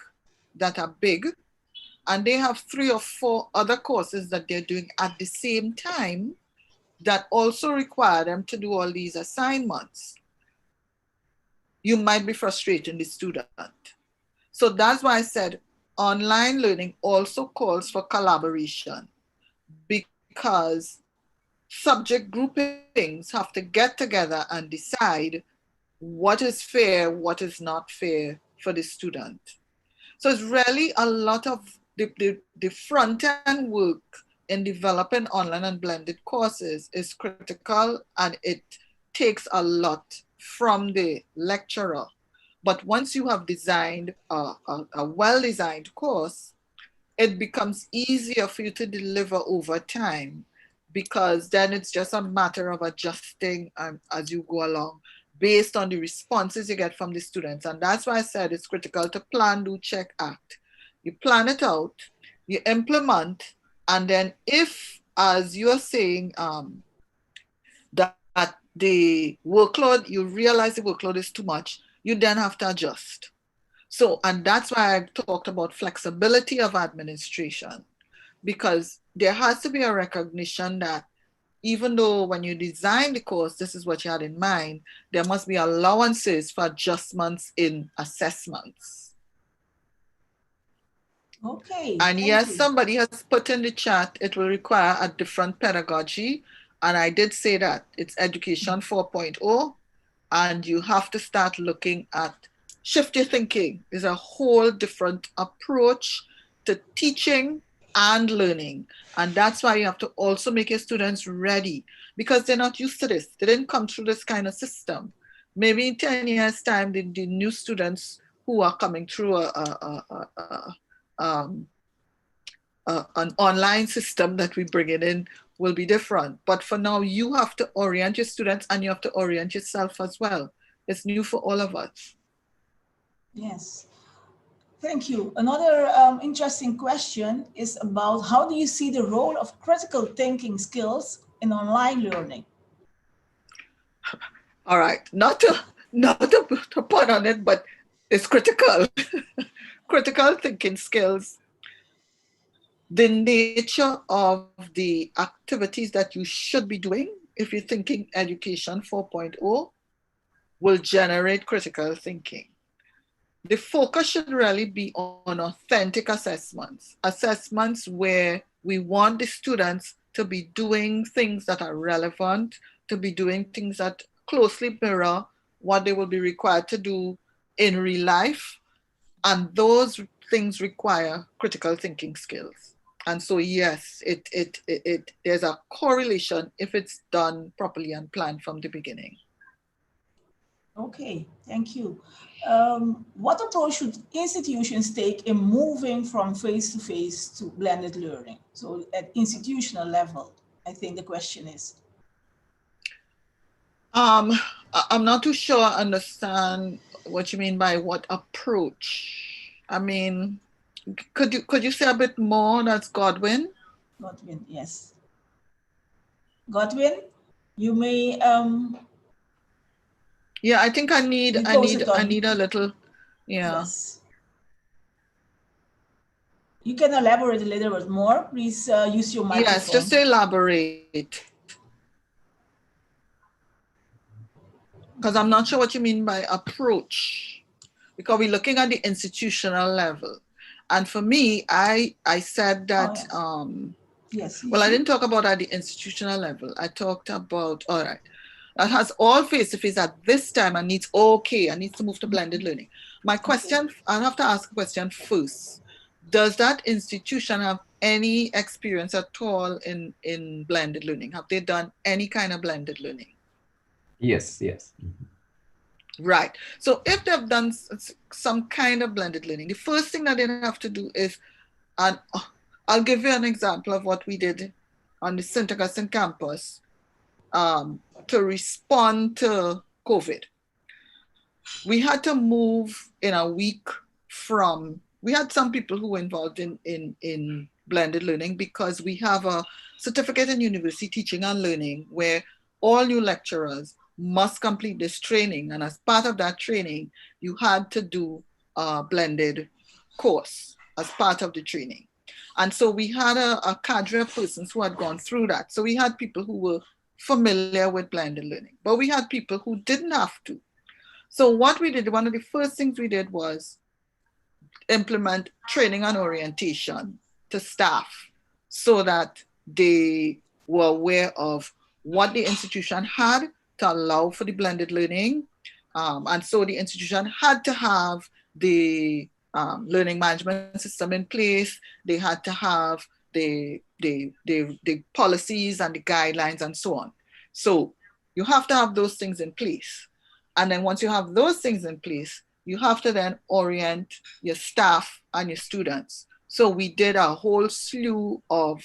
that are big, and they have 3 or 4 other courses that they're doing at the same time that also require them to do all these assignments, you might be frustrating the student. So that's why I said online learning also calls for collaboration, because subject groupings have to get together and decide what is fair, what is not fair for the student. So it's really a lot of the front-end work in developing online and blended courses is critical, and it takes a lot from the lecturer. But once you have designed a well-designed course, it becomes easier for you to deliver over time, because then it's just a matter of adjusting as you go along based on the responses you get from the students. And that's why I said it's critical to plan, do, check, act. You plan it out, you implement, and then if, as you're saying, that the workload, you realize the workload is too much, you then have to adjust. So, and that's why I talked about flexibility of administration, because there has to be a recognition that even though when you design the course, this is what you had in mind, there must be allowances for adjustments in assessments. Okay. And yes, somebody has put in the chat, it will require a different pedagogy. And I did say that it's education 4.0, and you have to start looking at shift your thinking. Is a whole different approach to teaching and learning. And that's why you have to also make your students ready, because they're not used to this. They didn't come through this kind of system. Maybe in 10 years' time, the new students who are coming through an online system that we bring it in will be different. But for now, you have to orient your students and you have to orient yourself as well. It's new for all of us. Yes. Thank you. Another interesting question is about how do you see the role of critical thinking skills in online learning? All right, not to put on it, but it's critical. Critical thinking skills. The nature of the activities that you should be doing, if you're thinking education 4.0, will generate critical thinking. The focus should really be on authentic assessments, assessments where we want the students to be doing things that are relevant, to be doing things that closely mirror what they will be required to do in real life. And those things require critical thinking skills. And so, yes, there's a correlation if it's done properly and planned from the beginning. Okay, thank you. What approach should institutions take in moving from face-to-face to blended learning? So at institutional level, I think the question is. I'm not too sure I understand what you mean by what approach. I mean, could you say a bit more? That's Godwin. Godwin, yes. Godwin, you may. Yeah, I think I need a little. Yeah. Yes. You can elaborate a little bit more. Please use your microphone. Yes, just to elaborate. Because I'm not sure what you mean by approach. Because we're looking at the institutional level. And for me, I said that, yes. Well, I didn't talk about at the institutional level. I talked about, all right, that has all face-to-face at this time and needs, I need to move to blended learning. My question, I'll have to ask a question first. Does that institution have any experience at all in blended learning? Have they done any kind of blended learning? Yes. Right. So if they've done some kind of blended learning, the first thing that they have to do is, and I'll give you an example of what we did on the St. Augustine campus to respond to COVID. We had to move in a week we had some people who were involved in blended learning because we have a certificate in university teaching and learning where all new lecturers must complete this training. And as part of that training, you had to do a blended course as part of the training. And so we had a cadre of persons who had gone through that. So we had people who were familiar with blended learning, but we had people who didn't have to. So what we did, one of the first things we did was implement training and orientation to staff so that they were aware of what the institution had to allow for the blended learning. And so the institution had to have the learning management system in place. They had to have the policies and the guidelines and so on. So you have to have those things in place. And then once you have those things in place, you have to then orient your staff and your students. So we did a whole slew of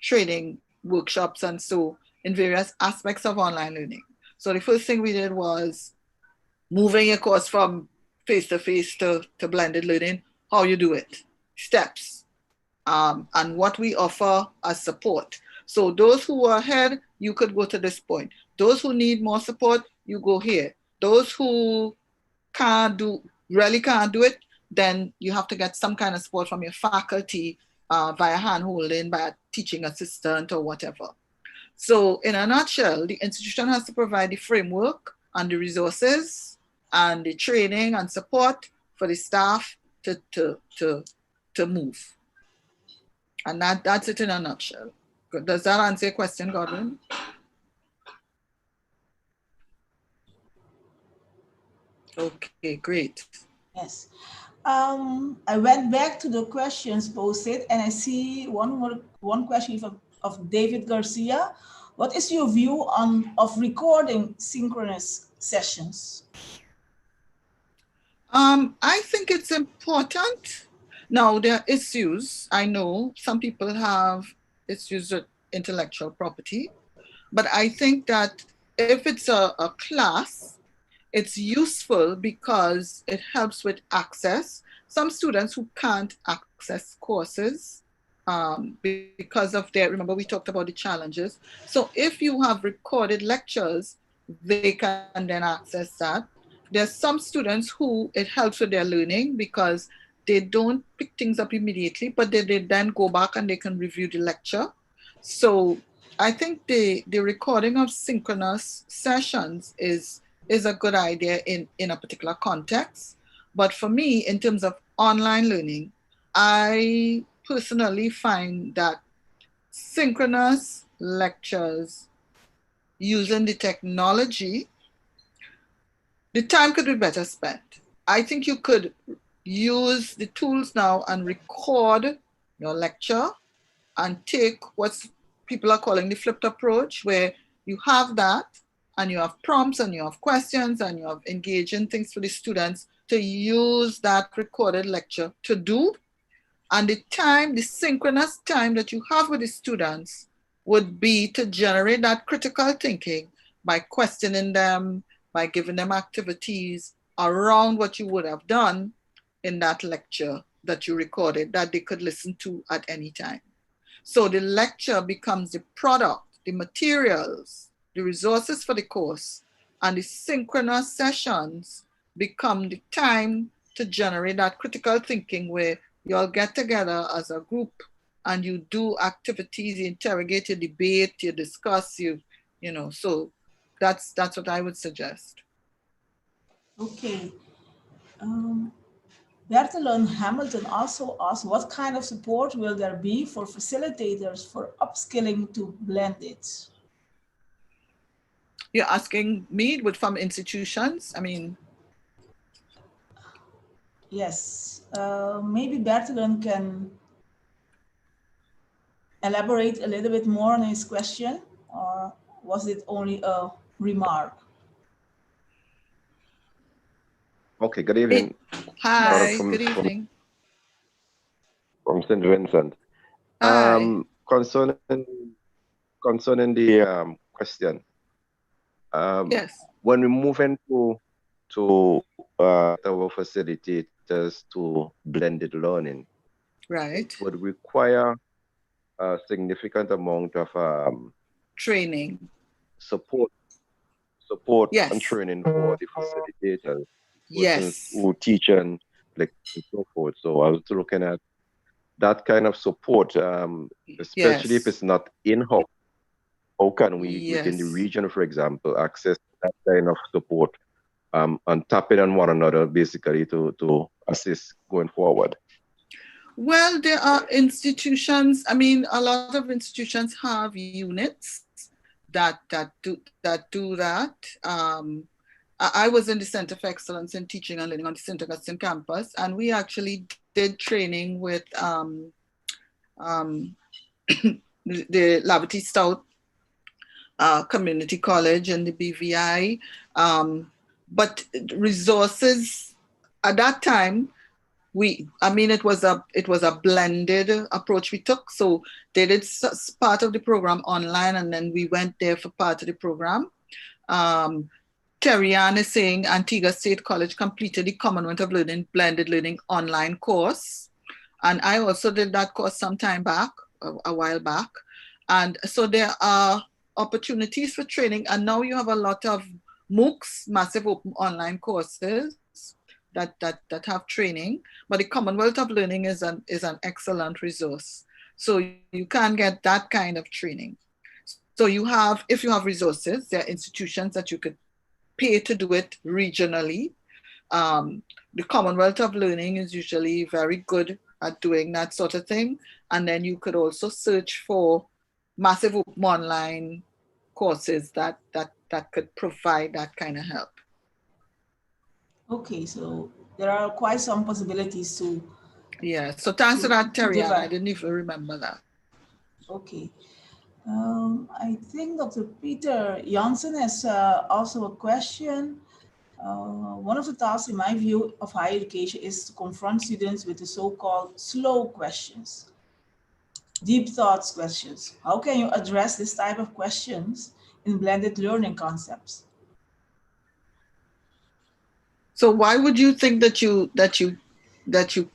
training workshops and so in various aspects of online learning. So the first thing we did was moving your course from face-to-face to blended learning, how you do it, steps, and what we offer as support. So those who are ahead, you could go to this point. Those who need more support, you go here. Those who really can't do it, then you have to get some kind of support from your faculty via hand-holding, by a teaching assistant or whatever. So in a nutshell, the institution has to provide the framework and the resources and the training and support for the staff to move. And that's it in a nutshell. Does that answer your question, Godwin? Okay, great. Yes. I went back to the questions posted and I see one question of David Garcia. What is your view of recording synchronous sessions? I think it's important. Now, there are issues. I know some people have issues with intellectual property, but I think that if it's a class, it's useful because it helps with access. Some students who can't access courses because of their, remember we talked about the challenges. So if you have recorded lectures, they can then access that. There's some students who it helps with their learning because they don't pick things up immediately, but they then go back and they can review the lecture. So I think the recording of synchronous sessions is a good idea in a particular context. But for me, in terms of online learning, I personally find that synchronous lectures using the technology, the time could be better spent. I think you could use the tools now and record your lecture and take what people are calling the flipped approach, where you have that and you have prompts and you have questions and you have engaging things for the students to use that recorded lecture to do. And the time, the synchronous time that you have with the students would be to generate that critical thinking by questioning them, by giving them activities around what you would have done in that lecture that you recorded that they could listen to at any time. So the lecture becomes the product, the materials, the resources for the course, and the synchronous sessions become the time to generate that critical thinking where you all get together as a group and you do activities, you interrogate, you debate, you discuss, you know, so that's what I would suggest. Okay. Bertelon Hamilton also asked, what kind of support will there be for facilitators for upskilling to blended? You're asking me with from institutions? I mean, Yes. Maybe Bertelon can elaborate a little bit more on his question, or was it only a remark? Okay, good evening. Hi, good evening. From St. Vincent. Hi. Concerning the question, Yes. when we move into our facilitators to blended learning, Right. it would require a significant amount of Training. support Yes. and training for the facilitators, persons Yes. who teach and like and so forth. So I was looking at that kind of support, especially if Yes. it's not in-house. How can we, within the Yes. region, for example, access that kind of support and tapping on one another, basically, to assist going forward? Well, there are institutions. I mean, a lot of institutions have units that do that. I was in the Center for Excellence in Teaching and Learning on the St. Augustine campus, and we actually did training with um, the Lavity Stout Community College and the BVI. But resources at that time, it was a blended approach we took. So they did part of the program online, and then we went there for part of the program. Terry-Ann is saying Antigua State College completed the Commonwealth of Learning blended learning online course, and I also did that course some time back, a while back. And so there are opportunities for training, and now you have a lot of MOOCs, massive open online courses that have training. But the Commonwealth of Learning is an excellent resource. So you can get that kind of training. So if you have resources, there are institutions that you could pay to do it regionally. The Commonwealth of Learning is usually very good at doing that sort of thing. And then you could also search for massive open online courses that could provide that kind of help. Okay, so there are quite some possibilities to. Yeah, so thanks for that, Terry. I divide. didn't even remember that. Okay. I think Dr. Peter Janssen has also a question. One of the tasks, in my view, of higher education is to confront students with the so-called slow questions, deep thoughts questions. How can you address this type of questions in blended learning concepts? So why would you think that you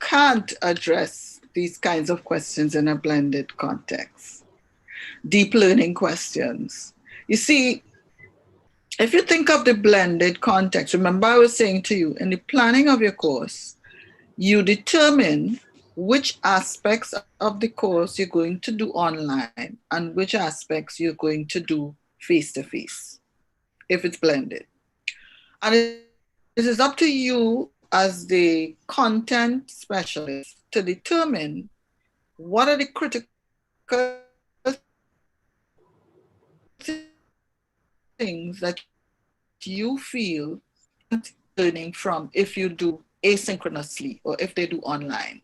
can't address these kinds of questions in a blended context? Deep learning questions. You see, if you think of the blended context, remember I was saying to you, in the planning of your course, you determine which aspects of the course you're going to do online and which aspects you're going to do face-to-face, if it's blended. And it is up to you as the content specialist to determine what are the critical things that you feel learning from if you do asynchronously or if they do online.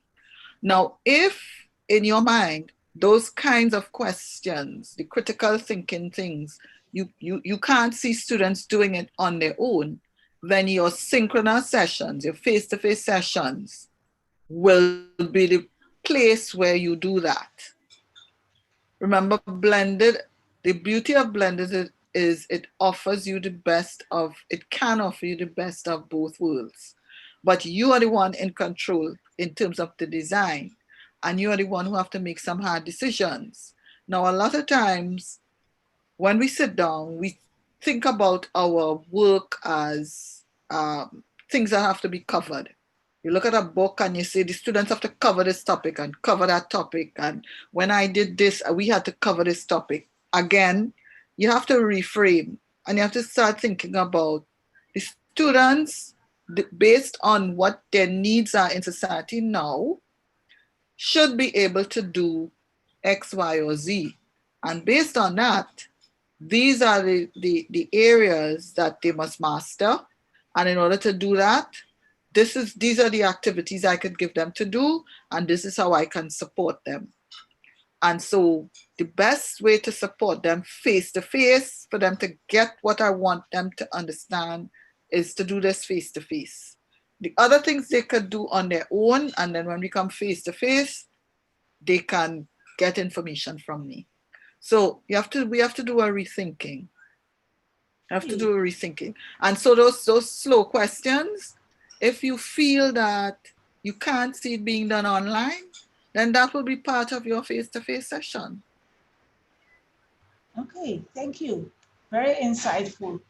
Now, if in your mind those kinds of questions, the critical thinking things, you can't see students doing it on their own, then your synchronous sessions, your face-to-face sessions will be the place where you do that. Remember, blended, the beauty of blended is it offers you the best of, it can offer you the best of both worlds. But you are the one in control in terms of the design, and you are the one who have to make some hard decisions. Now, a lot of times when we sit down, we think about our work as things that have to be covered. You look at a book and you say the students have to cover this topic and cover that topic. And when I did this, we had to cover this topic. Again, you have to reframe and you have to start thinking about the students based on what their needs are in society now should be able to do X, Y, or Z. And based on that, these are the areas that they must master. And in order to do that, these are the activities I could give them to do, and this is how I can support them. And so the best way to support them face to face, for them to get what I want them to understand, is to do this face to face. The other things they could do on their own, and then when we come face to face, they can get information from me. So we have to do a rethinking. And so those slow questions, if you feel that you can't see it being done online, then that will be part of your face-to-face session. Okay, thank you. Very insightful.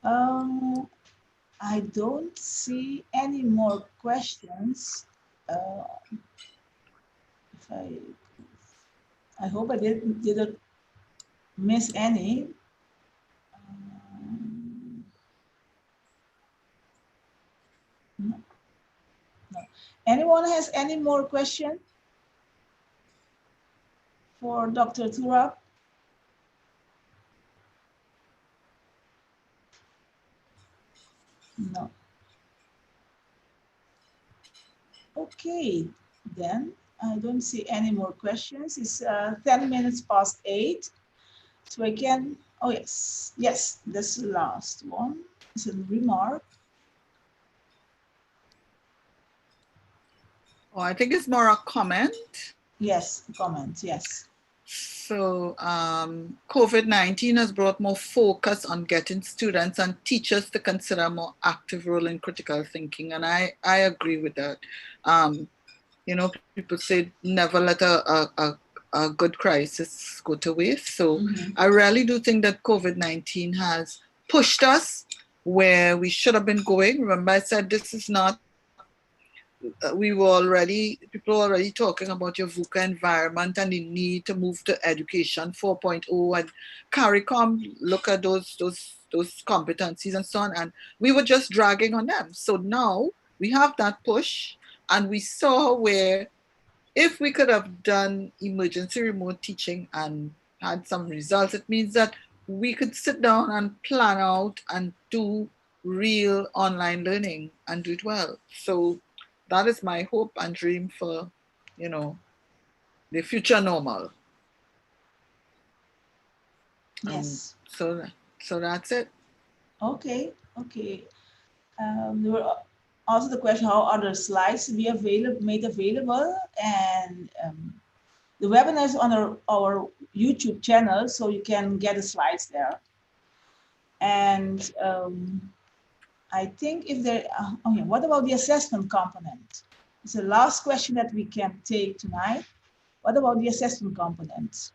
I don't see any more questions. If I hope I didn't miss any. No. Anyone has any more question for Dr. Turab? No. Okay, then I don't see any more questions. It's 10 minutes past 8. So I can, oh yes, this is the last one. It's a remark. Oh, I think it's more a comment. Yes, comment, yes. So COVID-19 has brought more focus on getting students and teachers to consider a more active role in critical thinking. And I agree with that. People say never let a good crisis go to waste. So I really do think that COVID-19 has pushed us where we should have been going. Remember I said this is not, people were already talking about your VUCA environment and the need to move to education 4.0 and CARICOM, look at those competencies and so on. And we were just dragging on them. So now we have that push, and we saw where if we could have done emergency remote teaching and had some results, it means that we could sit down and plan out and do real online learning and do it well. So that is my hope and dream for, you know, the future normal. Yes. So that's it. Okay. Okay. There were also the question how are the slides to be made available, and the webinar is on our YouTube channel, so you can get the slides there. And I think if there, oh yeah, what about the assessment component? It's the last question that we can take tonight. What about the assessment component?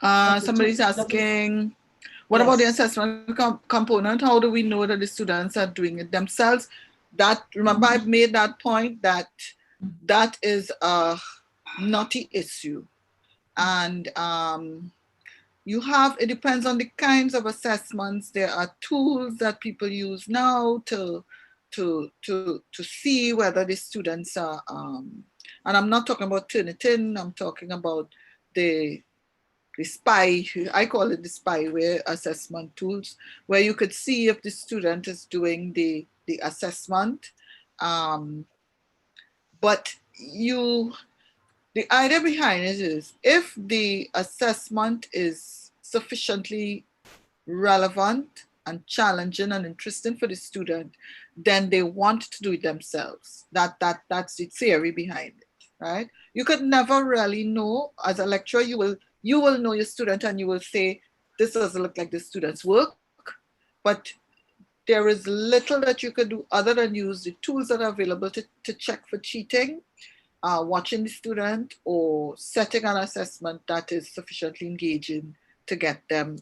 Somebody's asking, what Yes. about the assessment component? How do we know that the students are doing it themselves? That, remember, I've made that point that that is a knotty issue. And you have, it depends on the kinds of assessments. There are tools that people use now to see whether the students are, and I'm not talking about Turnitin, I'm talking about the spy, I call it the spyware assessment tools, where you could see if the student is doing the assessment. But the idea behind it is if the assessment is sufficiently relevant and challenging and interesting for the student, then they want to do it themselves. That's the theory behind it, right? You could never really know. As a lecturer, you will know your student and you will say, this doesn't look like the student's work, but there is little that you could do other than use the tools that are available to check for cheating, watching the student, or setting an assessment that is sufficiently engaging to get them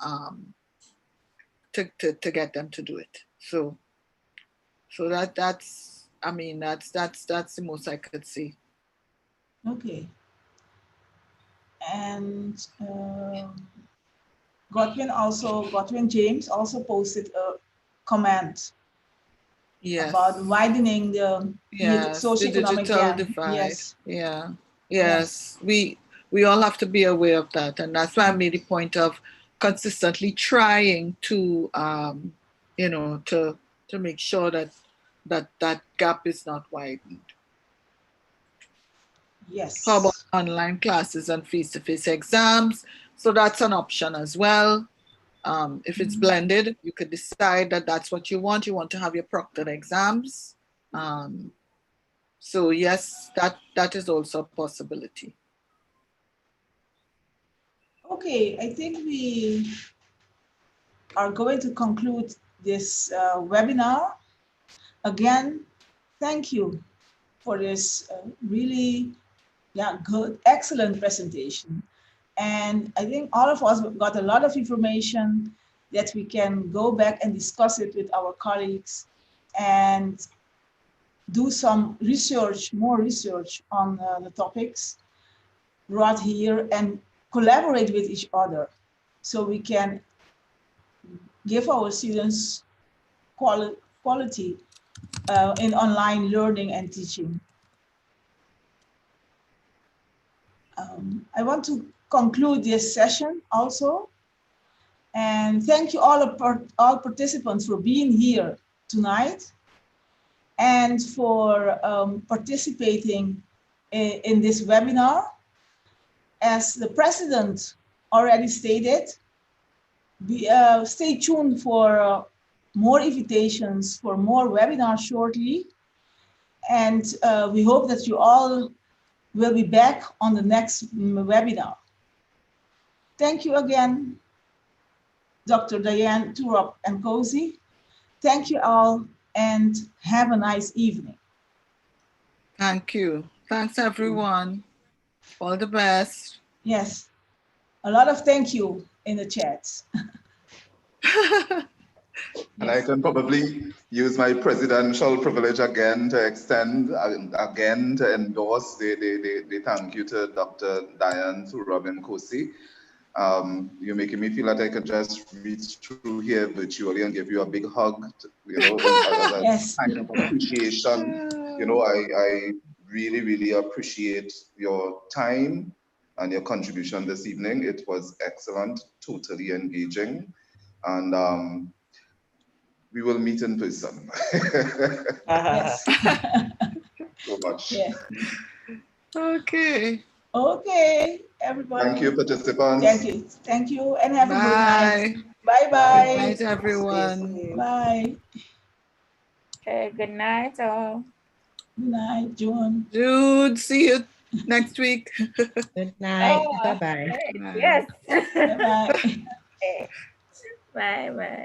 to get them to do it. So that's I mean that's the most I could say. Okay. And Godwin James also posted a comment about widening the socioeconomic digital gap. divide. Yes. Yes. We all have to be aware of that, and that's why I made a point of consistently trying to to make sure that gap is not widened. Yes. How about online classes and face-to-face exams? So that's an option as well. If it's blended, you could decide that that's what you want. You want to have your proctored exams. So yes, that is also a possibility. Okay, I think we are going to conclude this webinar. Again, thank you for this really good, excellent presentation. And I think all of us got a lot of information that we can go back and discuss it with our colleagues and do some research, more research on the topics brought here and collaborate with each other so we can give our students quality in online learning and teaching. I want to conclude this session also. And thank you all participants for being here tonight and for participating in this webinar. As the president already stated, stay tuned for more invitations for more webinars shortly. And we hope that you all will be back on the next webinar. Thank you again, Dr. Diane Turop and Cozy. Thank you all and have a nice evening. Thank you. Thanks everyone. All the best. Yes, a lot of thank you in the chats. And I can probably use my presidential privilege again to extend, again to endorse the thank you to Dr. Diane Robin Kosi. You're making me feel like I could just reach through here virtually and give you a big hug, as a yes. kind of appreciation. I really, really appreciate your time and your contribution this evening. It was excellent, totally engaging, and we will meet in person. Yes. So much. Yes. Okay. Okay, everybody. Thank you, participants. Thank you. Thank you, and have a good night. Bye. Bye-bye. Good night, everyone. Bye. Okay, good night all. Good night, June. Jude, see you next week. Good night. Oh, Bye-bye. yes. Bye-bye. Bye bye.